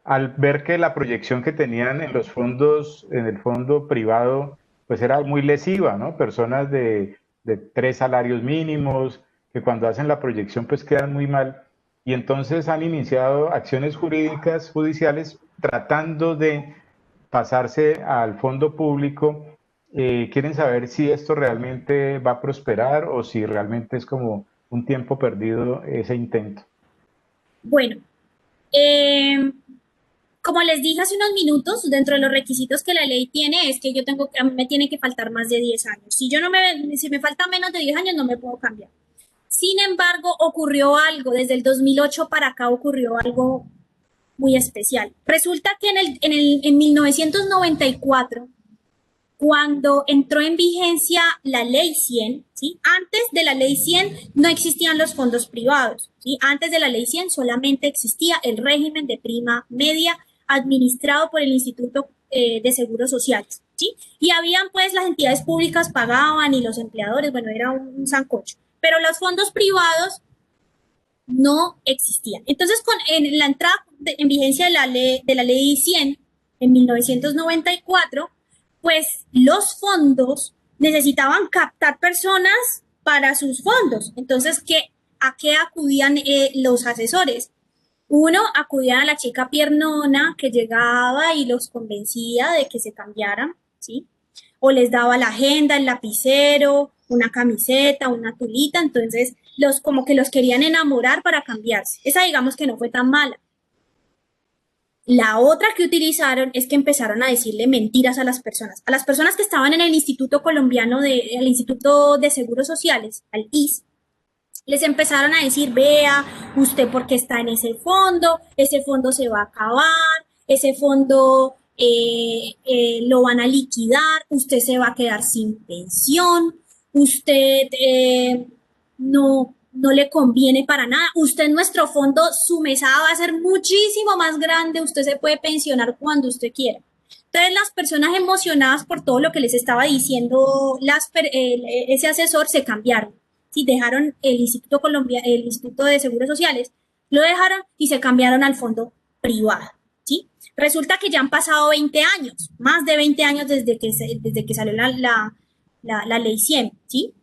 [SPEAKER 10] al ver que la proyección que tenían en los fondos, en el fondo privado, pues era muy lesiva, ¿no? Personas de 3 salarios mínimos, que cuando hacen la proyección pues quedan muy mal, y entonces han iniciado acciones jurídicas, judiciales, tratando de pasarse al fondo público. Quieren saber si esto realmente va a prosperar o si realmente es como un tiempo perdido ese intento.
[SPEAKER 7] Bueno, como les dije hace unos minutos, dentro de los requisitos que la ley tiene es que a mí me tiene que faltar más de 10 años. Si me falta menos de 10 años no me puedo cambiar. Sin embargo, ocurrió algo, desde el 2008 para acá ocurrió algo muy especial. Resulta que en 1994, cuando entró en vigencia la Ley 100, ¿sí? Antes de la Ley 100 no existían los fondos privados, ¿sí? Antes de la Ley 100 solamente existía el régimen de prima media administrado por el Instituto de Seguros Sociales, ¿sí? Y habían, pues, las entidades públicas pagaban y los empleadores, bueno, era un sancocho. Pero los fondos privados no existían. Entonces, en la entrada en vigencia de la ley 100 en 1994, pues los fondos necesitaban captar personas para sus fondos. Entonces, ¿a qué acudían los asesores? Uno, acudían a la chica piernona que llegaba y los convencía de que se cambiaran, ¿sí? O les daba la agenda, el lapicero, una camiseta, una tulita, entonces como que los querían enamorar para cambiarse. Esa digamos que no fue tan mala. La otra que utilizaron es que empezaron a decirle mentiras a las personas que estaban en el Instituto Colombiano el Instituto de Seguros Sociales, al IS, les empezaron a decir, vea, usted porque está en ese fondo se va a acabar, ese fondo lo van a liquidar, usted se va a quedar sin pensión, usted no le conviene para nada, usted en nuestro fondo, su mesada va a ser muchísimo más grande, usted se puede pensionar cuando usted quiera. Entonces las personas emocionadas por todo lo que les estaba diciendo ese asesor se cambiaron, ¿sí? Dejaron el Instituto de Seguros Sociales, lo dejaron y se cambiaron al fondo privado, ¿sí? Resulta que ya han pasado 20 años, más de 20 años desde que salió la ley 100, ¿sí?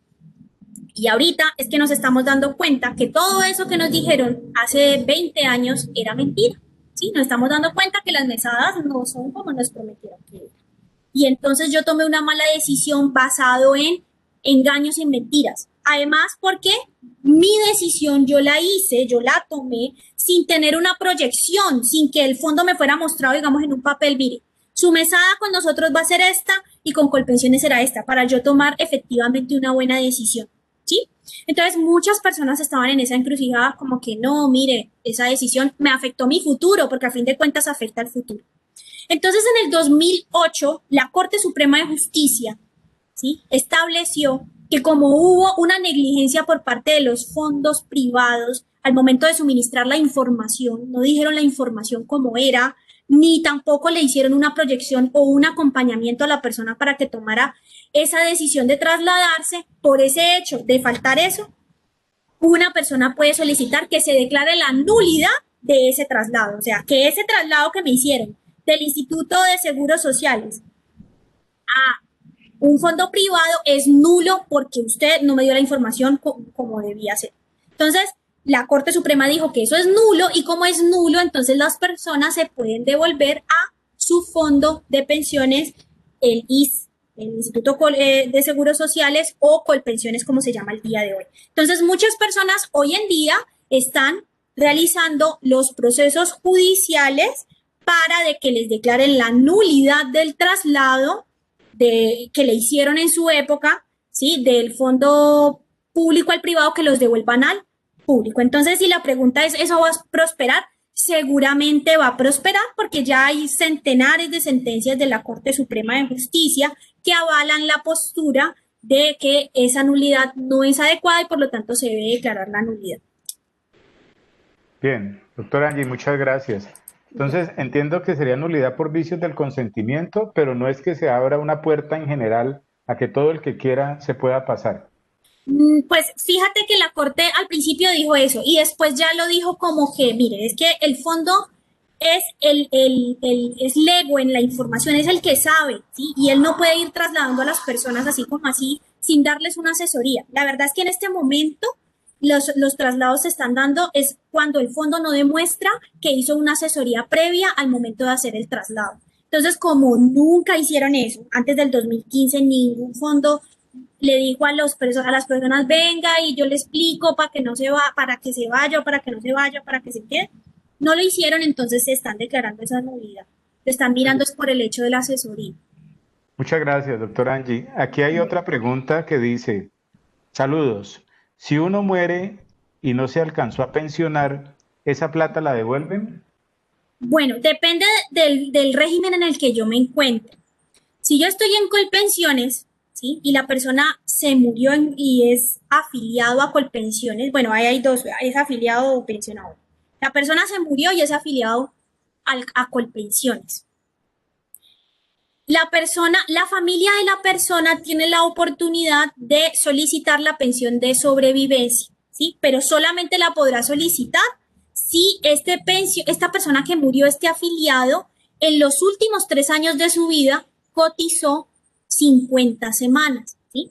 [SPEAKER 7] Y ahorita es que nos estamos dando cuenta que todo eso que nos dijeron hace 20 años era mentira, ¿sí? Nos estamos dando cuenta que las mesadas no son como nos prometieron que eran. Y entonces yo tomé una mala decisión basado en engaños y mentiras. Además, porque mi decisión yo la hice, yo la tomé sin tener una proyección, sin que el fondo me fuera mostrado, digamos, en un papel, mire, su mesada con nosotros va a ser esta y con Colpensiones será esta, para yo tomar efectivamente una buena decisión, ¿sí? Entonces, muchas personas estaban en esa encrucijada como que no, mire, esa decisión me afectó mi futuro, porque a fin de cuentas afecta al futuro. Entonces, en el 2008, la Corte Suprema de Justicia, ¿sí?, estableció que como hubo una negligencia por parte de los fondos privados al momento de suministrar la información, no dijeron la información como era, ni tampoco le hicieron una proyección o un acompañamiento a la persona para que tomara esa decisión de trasladarse, por ese hecho de faltar eso, una persona puede solicitar que se declare la nulidad de ese traslado, o sea, que ese traslado que me hicieron del Instituto de Seguros Sociales a un fondo privado es nulo porque usted no me dio la información como debía ser. Entonces, la Corte Suprema dijo que eso es nulo y como es nulo, entonces las personas se pueden devolver a su fondo de pensiones, el IS, el Instituto de Seguros Sociales o Colpensiones, como se llama el día de hoy. Entonces, muchas personas hoy en día están realizando los procesos judiciales para de que les declaren la nulidad del traslado que le hicieron en su época, ¿sí?, del fondo público al privado, que los devuelvan al público. Entonces, si la pregunta es, ¿eso va a prosperar? Seguramente va a prosperar porque ya hay centenares de sentencias de la Corte Suprema de Justicia que avalan la postura de que esa nulidad no es adecuada y por lo tanto se debe declarar la nulidad.
[SPEAKER 10] Bien, doctora Angie, muchas gracias. Entonces, entiendo que sería nulidad por vicios del consentimiento, pero no es que se abra una puerta en general a que todo el que quiera se pueda pasar.
[SPEAKER 7] Pues fíjate que la Corte al principio dijo eso y después ya lo dijo como que, mire, es que el fondo es es lego en la información, es el que sabe, ¿sí? Y él no puede ir trasladando a las personas así como así sin darles una asesoría. La verdad es que en este momento los traslados se están dando es cuando el fondo no demuestra que hizo una asesoría previa al momento de hacer el traslado. Entonces, como nunca hicieron eso, antes del 2015 ningún fondo le dijo a las personas, venga y yo le explico para que no se va, para que se vaya, para que no se vaya, para que se quede. No lo hicieron, entonces se están declarando esa nulidad. Lo están mirando es por el hecho de la asesoría.
[SPEAKER 10] Muchas gracias, doctora Angie. Aquí hay otra pregunta que dice, saludos, si uno muere y no se alcanzó a pensionar, ¿esa plata la devuelven?
[SPEAKER 7] Bueno, depende del régimen en el que yo me encuentre. Si yo estoy en Colpensiones, ¿sí?, y la persona se murió y es afiliado a Colpensiones, bueno, ahí hay dos, es afiliado o pensionado. La persona se murió y es afiliado a Colpensiones. La familia de la persona tiene la oportunidad de solicitar la pensión de sobrevivencia, ¿sí?, pero solamente la podrá solicitar si esta persona que murió, este afiliado, en los últimos 3 años de su vida cotizó 50 semanas, ¿sí?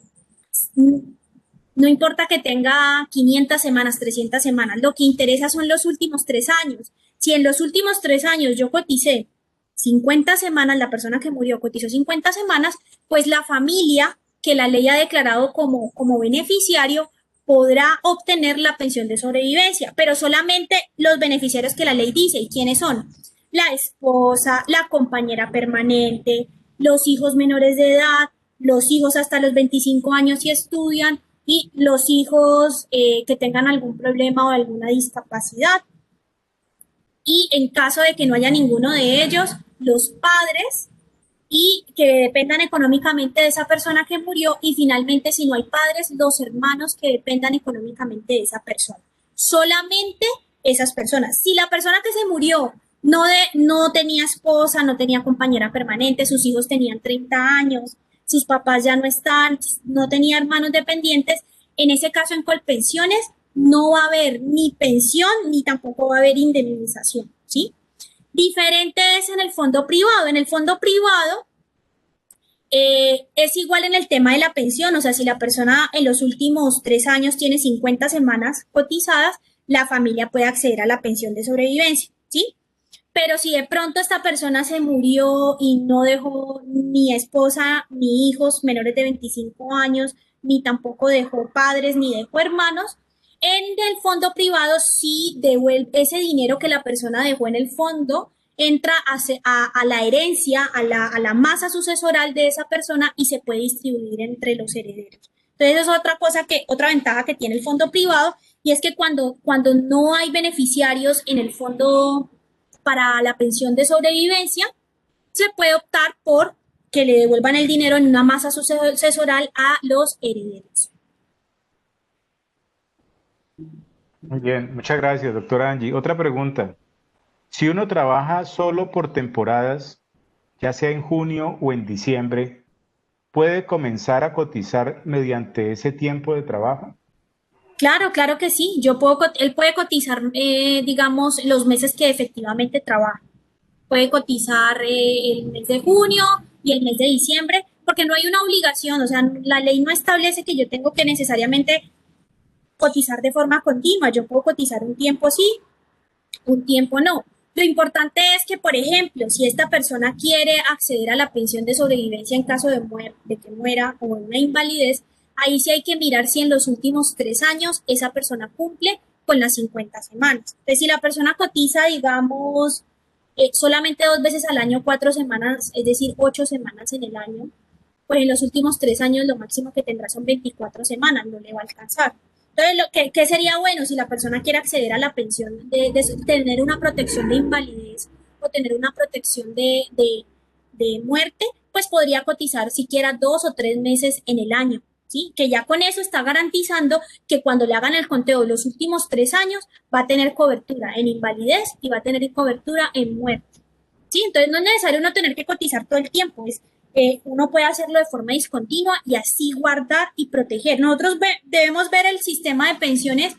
[SPEAKER 7] No importa que tenga 500 semanas, 300 semanas, lo que interesa son los últimos 3 años. Si en los últimos 3 años yo coticé 50 semanas, la persona que murió cotizó 50 semanas, pues la familia que la ley ha declarado como beneficiario podrá obtener la pensión de sobrevivencia, pero solamente los beneficiarios que la ley dice. ¿Y quiénes son? La esposa, la compañera permanente, los hijos menores de edad, los hijos hasta los 25 años si estudian y los hijos que tengan algún problema o alguna discapacidad. Y en caso de que no haya ninguno de ellos, los padres y que dependan económicamente de esa persona que murió, y finalmente, si no hay padres, los hermanos que dependan económicamente de esa persona. Solamente esas personas. Si la persona que se murió no tenía esposa, no tenía compañera permanente, sus hijos tenían 30 años, sus papás ya no están, no tenía hermanos dependientes, en ese caso en Colpensiones no va a haber ni pensión ni tampoco va a haber indemnización, ¿sí? Diferente es en el fondo privado. En el fondo privado, Es igual en el tema de la pensión, o sea, si la persona en los últimos 3 años tiene 50 semanas cotizadas, la familia puede acceder a la pensión de sobrevivencia, ¿sí? Pero si de pronto esta persona se murió y no dejó ni esposa, ni hijos menores de 25 años, ni tampoco dejó padres, ni dejó hermanos, en el fondo privado sí devuelve ese dinero que la persona dejó en el fondo, entra a la herencia, a la masa sucesoral de esa persona y se puede distribuir entre los herederos. Entonces es otra ventaja que tiene el fondo privado, y es que cuando no hay beneficiarios en el fondo para la pensión de sobrevivencia, se puede optar por que le devuelvan el dinero en una masa sucesoral a los herederos.
[SPEAKER 10] Muy bien, muchas gracias, doctora Angie. Otra pregunta. Si uno trabaja solo por temporadas, ya sea en junio o en diciembre, ¿puede comenzar a cotizar mediante ese tiempo de trabajo?
[SPEAKER 7] Claro, claro que sí. Él puede cotizar, digamos, los meses que efectivamente trabaja. Puede cotizar el mes de junio y el mes de diciembre, porque no hay una obligación, o sea, la ley no establece que yo tengo que necesariamente cotizar de forma continua. Yo puedo cotizar un tiempo sí, un tiempo no. Lo importante es que, por ejemplo, si esta persona quiere acceder a la pensión de sobrevivencia en caso de que muera o una invalidez, ahí sí hay que mirar si en los últimos 3 años esa persona cumple con las 50 semanas. Entonces, si la persona cotiza, digamos, solamente 2 veces al año, 4 semanas, es decir, 8 semanas en el año, pues en los últimos 3 años lo máximo que tendrá son 24 semanas, no le va a alcanzar. Entonces, ¿qué sería bueno si la persona quiere acceder a la pensión de tener una protección de invalidez o tener una protección de muerte? Pues podría cotizar siquiera 2 o 3 meses en el año, ¿sí? Que ya con eso está garantizando que cuando le hagan el conteo de los últimos 3 años va a tener cobertura en invalidez y va a tener cobertura en muerte, ¿sí? Entonces no es necesario no tener que cotizar todo el tiempo, uno puede hacerlo de forma discontinua y así guardar y proteger. Nosotros debemos ver el sistema de pensiones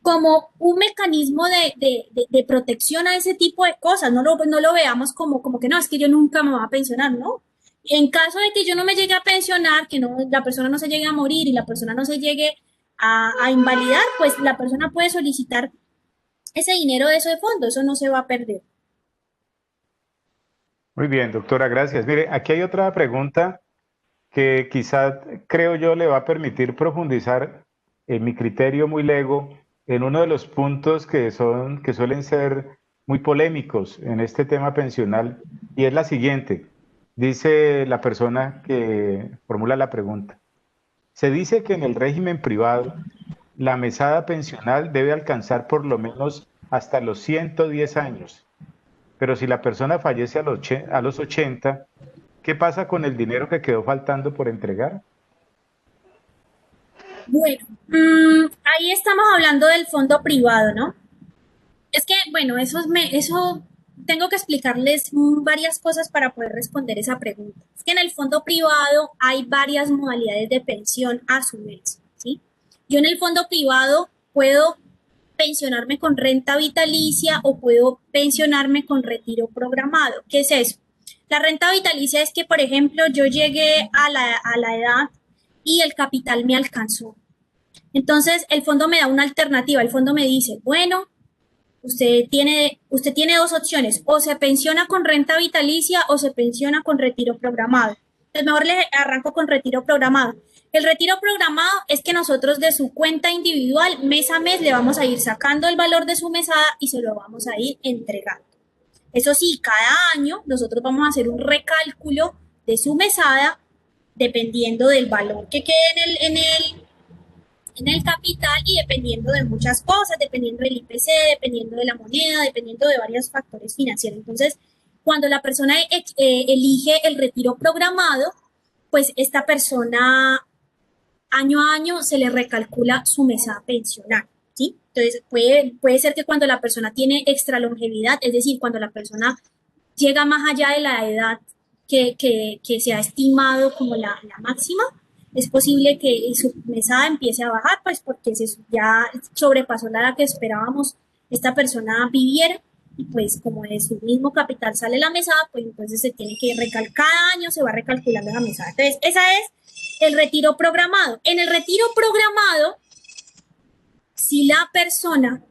[SPEAKER 7] como un mecanismo de protección a ese tipo de cosas. No lo veamos como que no, es que yo nunca me voy a pensionar, ¿no? En caso de que yo no me llegue a pensionar, que la persona no se llegue a morir y la persona no se llegue a invalidar, pues la persona puede solicitar ese dinero de ese fondo, eso no se va a perder.
[SPEAKER 10] Muy bien, doctora, gracias. Mire, aquí hay otra pregunta que quizá, creo yo, le va a permitir profundizar en mi criterio muy lego en uno de los puntos que suelen ser muy polémicos en este tema pensional, y es la siguiente. Dice la persona que formula la pregunta: se dice que en el régimen privado la mesada pensional debe alcanzar por lo menos hasta los 110 años. Pero si la persona fallece a los 80, ¿qué pasa con el dinero que quedó faltando por entregar?
[SPEAKER 7] Bueno, ahí estamos hablando del fondo privado, ¿no? Es que, bueno, eso tengo que explicarles varias cosas para poder responder esa pregunta. Es que en el fondo privado hay varias modalidades de pensión a su vez, ¿sí? Yo en el fondo privado puedo pensionarme con renta vitalicia o puedo pensionarme con retiro programado. ¿Qué es eso? La renta vitalicia es que, por ejemplo, yo llegué a la edad y el capital me alcanzó. Entonces, el fondo me da una alternativa. El fondo me dice, bueno, usted tiene 2 opciones, o se pensiona con renta vitalicia o se pensiona con retiro programado. Entonces, mejor le arranco con retiro programado. El retiro programado es que nosotros de su cuenta individual, mes a mes, le vamos a ir sacando el valor de su mesada y se lo vamos a ir entregando. Eso sí, cada año nosotros vamos a hacer un recálculo de su mesada dependiendo del valor que quede en el capital y dependiendo de muchas cosas, dependiendo del IPC, dependiendo de la moneda, dependiendo de varios factores financieros. Entonces, cuando la persona elige el retiro programado, pues esta persona año a año se le recalcula su mesada pensional, ¿sí? Entonces, puede ser que cuando la persona tiene extra longevidad, es decir, cuando la persona llega más allá de la edad que se ha estimado como la máxima, es posible que su mesada empiece a bajar, pues porque ya sobrepasó la edad que esperábamos esta persona viviera, y pues como de su mismo capital sale la mesada, pues entonces se tiene que cada año se va recalculando la mesada. Entonces, esa es el retiro programado. En el retiro programado, si la persona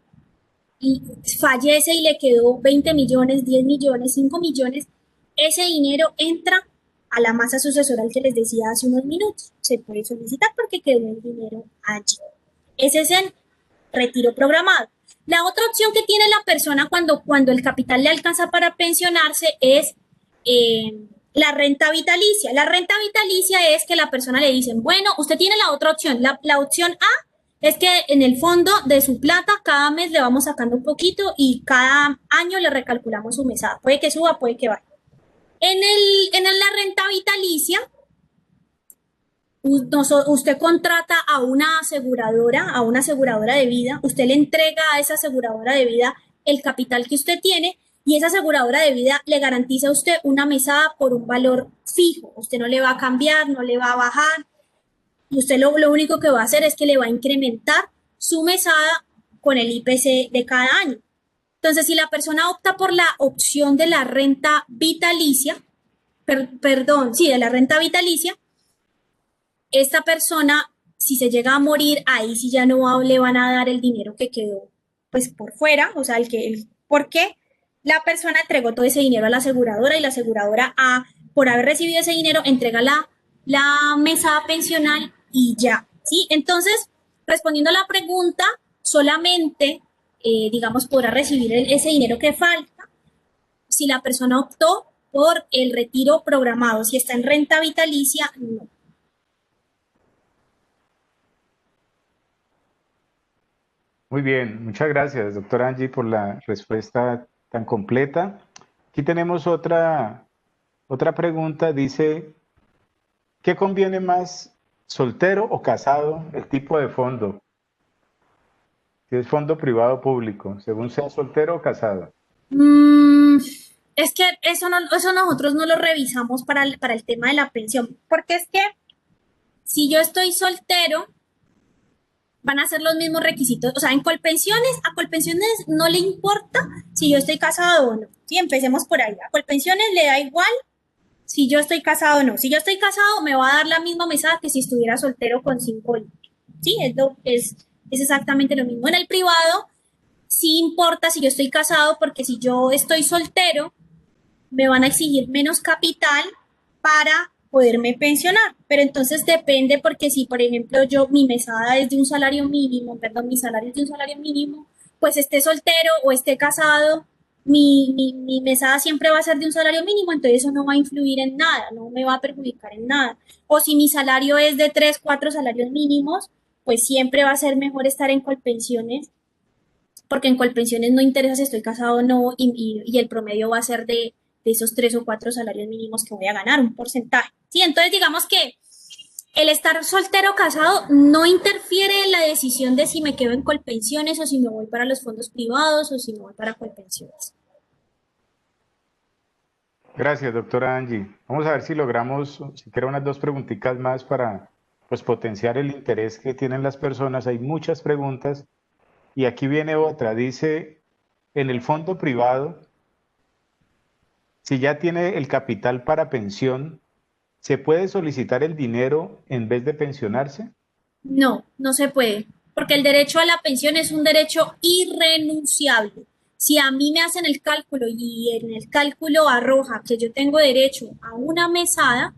[SPEAKER 7] fallece y le quedó 20 millones, 10 millones, 5 millones, ese dinero entra a la masa sucesoral que les decía hace unos minutos. Se puede solicitar porque quedó el dinero allí. Ese es el retiro programado. La otra opción que tiene la persona cuando el capital le alcanza para pensionarse es la renta vitalicia. La renta vitalicia es que la persona le dicen, bueno, usted tiene la otra opción. La opción A es que en el fondo de su plata cada mes le vamos sacando un poquito y cada año le recalculamos su mesada. Puede que suba, puede que baje. En la renta vitalicia, usted contrata a una aseguradora de vida, usted le entrega a esa aseguradora de vida el capital que usted tiene y esa aseguradora de vida le garantiza a usted una mesada por un valor fijo. Usted no le va a cambiar, no le va a bajar y usted lo único que va a hacer es que le va a incrementar su mesada con el IPC de cada año. Entonces, si la persona opta por la opción de la renta vitalicia, de la renta vitalicia, esta persona, si se llega a morir, ahí sí ya no le van a dar el dinero que quedó pues por fuera, o sea, porque la persona entregó todo ese dinero a la aseguradora y la aseguradora, por haber recibido ese dinero, entrega la mesada pensional y ya, ¿sí? Entonces, respondiendo a la pregunta, solamente, digamos, podrá recibir ese dinero que falta si la persona optó por el retiro programado. Si está en renta vitalicia, no.
[SPEAKER 10] Muy bien, muchas gracias, doctora Angie, por la respuesta tan completa. Aquí tenemos otra pregunta, dice, ¿qué conviene más, soltero o casado, el tipo de fondo? Si es fondo privado o público, según sea soltero o casado.
[SPEAKER 7] Es que eso nosotros no lo revisamos para el tema de la pensión, porque es que si yo estoy soltero, van a ser los mismos requisitos. O sea, a Colpensiones no le importa si yo estoy casado o no. Sí, empecemos por ahí. A Colpensiones le da igual si yo estoy casado o no. Si yo estoy casado, me va a dar la misma mesada que si estuviera soltero con 5 hijos. Sí, es exactamente lo mismo. En el privado, sí importa si yo estoy casado, porque si yo estoy soltero, me van a exigir menos capital para poderme pensionar, pero entonces depende porque si, por ejemplo, mi mesada es de un salario mínimo, mi salario es de un salario mínimo, pues esté soltero o esté casado, mi mesada siempre va a ser de un salario mínimo, entonces eso no va a influir en nada, no me va a perjudicar en nada. O si mi salario es de 3, 4 salarios mínimos, pues siempre va a ser mejor estar en Colpensiones, porque en Colpensiones no interesa si estoy casado o no, y el promedio va a ser de esos 3 o 4 salarios mínimos que voy a ganar, un porcentaje. Sí, entonces digamos que el estar soltero o casado no interfiere en la decisión de si me quedo en Colpensiones o si me voy para los fondos privados o si me voy para Colpensiones.
[SPEAKER 10] Gracias, doctora Angie. Vamos a ver si logramos, siquiera unas 2 preguntitas más para pues, potenciar el interés que tienen las personas. Hay muchas preguntas y aquí viene otra. Dice, en el fondo privado, si ya tiene el capital para pensión, ¿se puede solicitar el dinero en vez de pensionarse?
[SPEAKER 7] No, no se puede, porque el derecho a la pensión es un derecho irrenunciable. Si a mí me hacen el cálculo y en el cálculo arroja que yo tengo derecho a una mesada,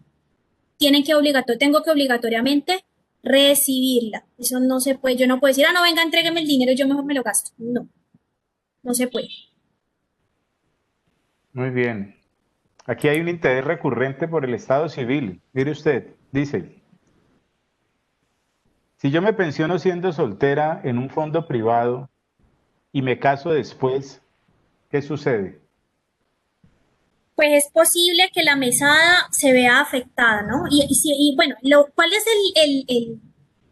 [SPEAKER 7] tengo que obligatoriamente recibirla. Eso no se puede. Yo no puedo decir, no, venga, entrégueme el dinero, yo mejor me lo gasto. No, no se puede.
[SPEAKER 10] Muy bien. Aquí hay un interés recurrente por el Estado civil. Mire usted, dice, si yo me pensiono siendo soltera en un fondo privado y me caso después, ¿qué sucede?
[SPEAKER 7] Pues es posible que la mesada se vea afectada, ¿no? Y bueno, ¿cuál es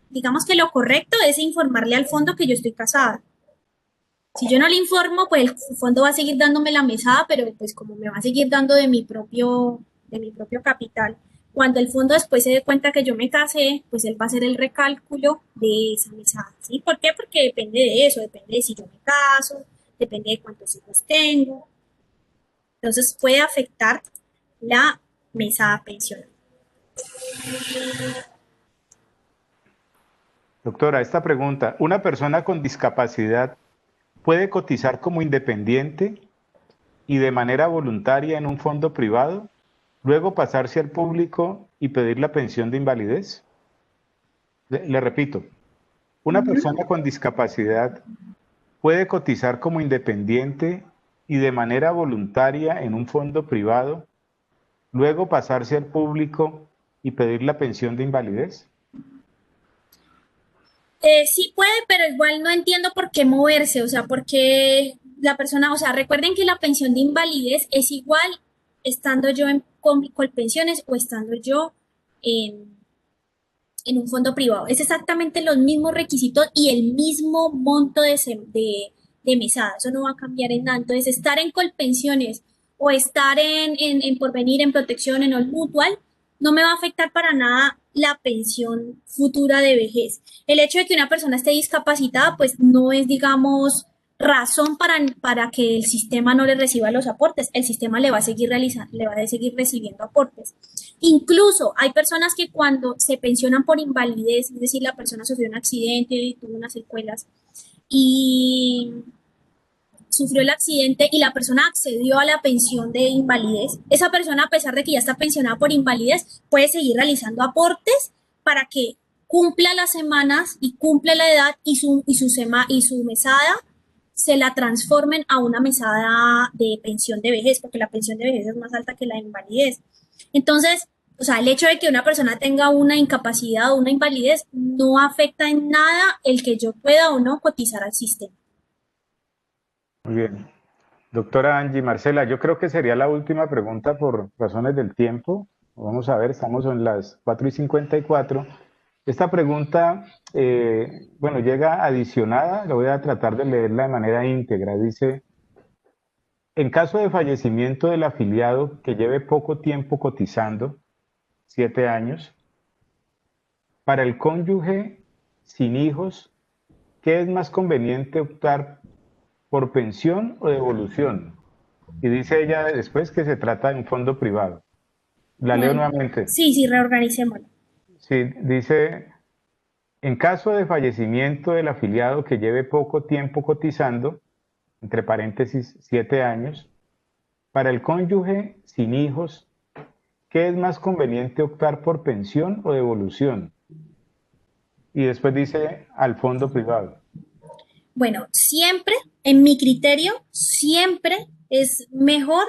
[SPEAKER 7] digamos que lo correcto es informarle al fondo que yo estoy casada? Si yo no le informo, pues el fondo va a seguir dándome la mesada, pero pues como me va a seguir dando de mi propio capital. Cuando el fondo después se dé cuenta que yo me casé, pues él va a hacer el recálculo de esa mesada, ¿sí? ¿Por qué? Porque depende de eso, depende de si yo me caso, depende de cuántos hijos tengo. Entonces puede afectar la mesada pensional.
[SPEAKER 10] Doctora, esta pregunta, ¿una persona con discapacidad puede cotizar como independiente y de manera voluntaria en un fondo privado, luego pasarse al público y pedir la pensión de invalidez? Le repito, ¿una persona con discapacidad puede cotizar como independiente y de manera voluntaria en un fondo privado, luego pasarse al público y pedir la pensión de invalidez?
[SPEAKER 7] Sí puede, pero igual no entiendo por qué moverse, o sea, porque la persona, o sea, recuerden que la pensión de invalidez es igual estando yo con Colpensiones o estando yo en, en un fondo privado. Es exactamente los mismos requisitos y el mismo monto de mesada. Eso no va a cambiar en nada. Entonces, estar en Colpensiones o estar en Porvenir, en Protección, en All Mutual, no me va a afectar para nada la pensión futura de vejez. El hecho de que una persona esté discapacitada, pues no es, digamos, razón para que el sistema no le reciba los aportes. El sistema le va a seguir realizando, le va a seguir recibiendo aportes. Incluso hay personas que cuando se pensionan por invalidez, es decir, la persona sufrió un accidente y tuvo unas secuelas y sufrió el accidente y la persona accedió a la pensión de invalidez, esa persona, a pesar de que ya está pensionada por invalidez, puede seguir realizando aportes para que cumpla las semanas y cumple la edad y su mesada se la transformen a una mesada de pensión de vejez, porque la pensión de vejez es más alta que la de invalidez. Entonces, o sea, el hecho de que una persona tenga una incapacidad o una invalidez no afecta en nada el que yo pueda o no cotizar al sistema.
[SPEAKER 10] Muy bien. Doctora Angie Marcela, yo creo que sería la última pregunta por razones del tiempo. Vamos a ver, estamos en las 4:54. Esta pregunta, bueno, llega adicionada, lo voy a tratar de leerla de manera íntegra. Dice, en caso de fallecimiento del afiliado que lleve poco tiempo cotizando, 7 años, para el cónyuge sin hijos, ¿qué es más conveniente optar por pensión o devolución? Y dice ella después que se trata de un fondo privado. La leo nuevamente.
[SPEAKER 7] Sí, reorganicémoslo.
[SPEAKER 10] Sí, dice, en caso de fallecimiento del afiliado que lleve poco tiempo cotizando, entre paréntesis 7 años, para el cónyuge sin hijos, ¿qué es más conveniente optar por pensión o devolución? Y después dice al fondo privado.
[SPEAKER 7] Bueno, siempre, en mi criterio, siempre es mejor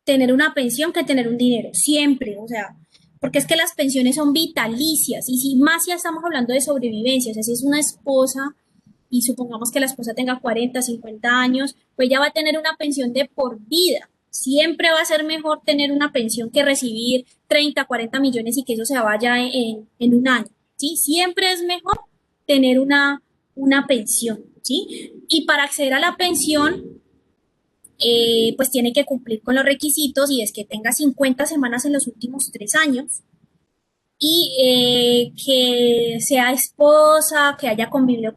[SPEAKER 7] tener una pensión que tener un dinero, siempre, o sea, porque es que las pensiones son vitalicias y si más ya estamos hablando de sobrevivencia, o sea, si es una esposa y supongamos que la esposa tenga 40, 50 años, pues ya va a tener una pensión de por vida. Siempre va a ser mejor tener una pensión que recibir 30, 40 millones y que eso se vaya en un año, ¿sí? Siempre es mejor tener una pensión, ¿sí? Y para acceder a la pensión, pues tiene que cumplir con los requisitos y es que tenga 50 semanas en los últimos 3 años y que sea esposa, que haya convivido.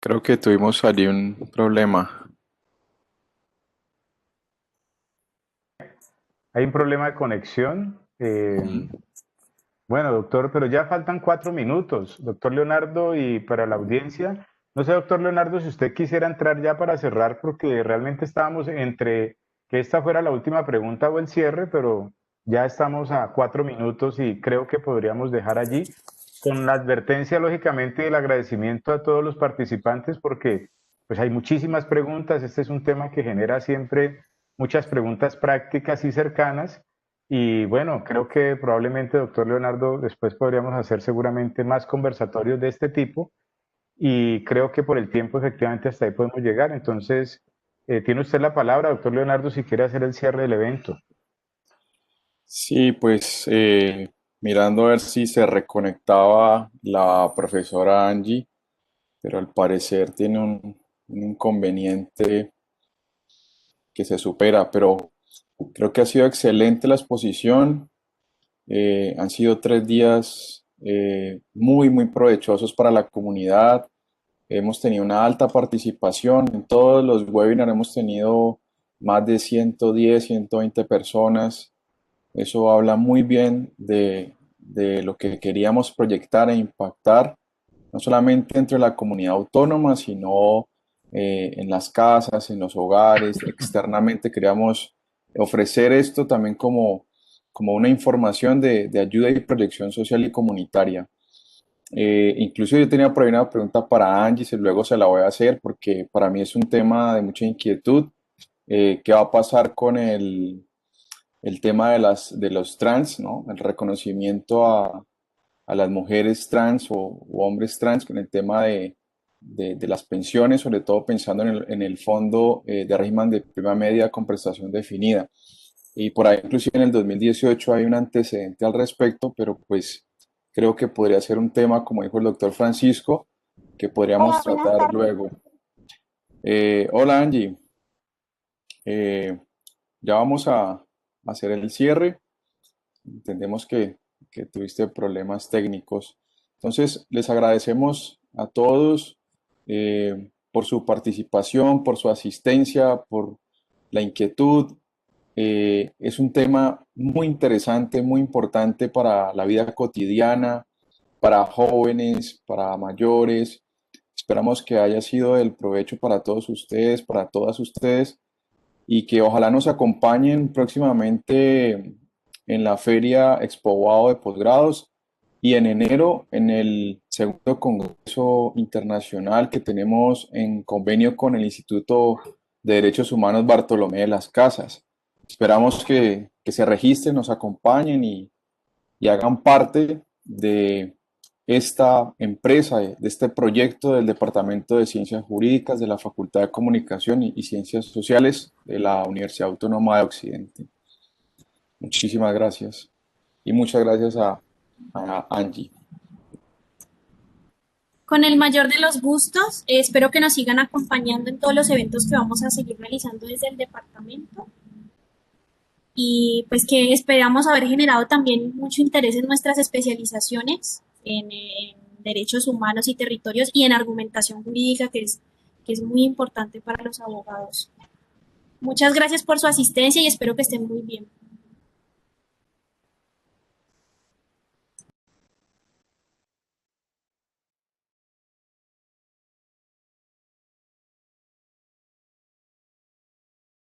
[SPEAKER 5] Creo que tuvimos allí un problema.
[SPEAKER 10] Hay un problema de conexión. Bueno, doctor, pero ya faltan 4 minutos, doctor Leonardo, y para la audiencia. No sé, doctor Leonardo, si usted quisiera entrar ya para cerrar, porque realmente estábamos entre que esta fuera la última pregunta o el cierre, pero ya estamos a 4 minutos y creo que podríamos dejar allí con la advertencia, lógicamente, del agradecimiento a todos los participantes, porque pues hay muchísimas preguntas. Este es un tema que genera siempre muchas preguntas prácticas y cercanas. Y bueno, creo que probablemente, doctor Leonardo, después podríamos hacer seguramente más conversatorios de este tipo y creo que por el tiempo efectivamente hasta ahí podemos llegar. Entonces, tiene usted la palabra, doctor Leonardo, si quiere hacer el cierre del evento.
[SPEAKER 5] Sí, pues mirando a ver si se reconectaba la profesora Angie, pero al parecer tiene un inconveniente que se supera, pero creo que ha sido excelente la exposición. Han sido 3 días muy, muy provechosos para la comunidad. Hemos tenido una alta participación. En todos los webinars hemos tenido más de 110, 120 personas. Eso habla muy bien de lo que queríamos proyectar e impactar, no solamente entre la comunidad autónoma, sino en las casas, en los hogares, externamente queríamos ofrecer esto también como una información de ayuda y proyección social y comunitaria. Incluso yo tenía por ahí una pregunta para Angie, luego se la voy a hacer porque para mí es un tema de mucha inquietud. ¿Qué va a pasar con el tema de los trans, ¿no? El reconocimiento a las mujeres trans o hombres trans con el tema de las pensiones, sobre todo pensando en el fondo de régimen de prima media con prestación definida. Y por ahí inclusive en el 2018 hay un antecedente al respecto, pero pues creo que podría ser un tema, como dijo el doctor Francisco, que podríamos tratar luego. Hola Angie. Ya vamos a hacer el cierre. Entendemos que tuviste problemas técnicos. Entonces, les agradecemos a todos por su participación, por su asistencia, por la inquietud. Es un tema muy interesante, muy importante para la vida cotidiana, para jóvenes, para mayores. Esperamos que haya sido del provecho para todos ustedes, para todas ustedes, y que ojalá nos acompañen próximamente en la Feria Expo Wow de posgrados y en enero en el segundo Congreso Internacional que tenemos en convenio con el Instituto de Derechos Humanos Bartolomé de las Casas. Esperamos que se registren, nos acompañen y hagan parte de esta empresa, de este proyecto del Departamento de Ciencias Jurídicas de la Facultad de Comunicación y Ciencias Sociales de la Universidad Autónoma de Occidente. Muchísimas gracias. Y muchas gracias a Angie.
[SPEAKER 7] Con el mayor de los gustos, espero que nos sigan acompañando en todos los eventos que vamos a seguir realizando desde el departamento. Y pues que esperamos haber generado también mucho interés en nuestras especializaciones en derechos humanos y territorios y en argumentación jurídica, que es muy importante para los abogados. Muchas gracias por su asistencia y espero que estén muy bien.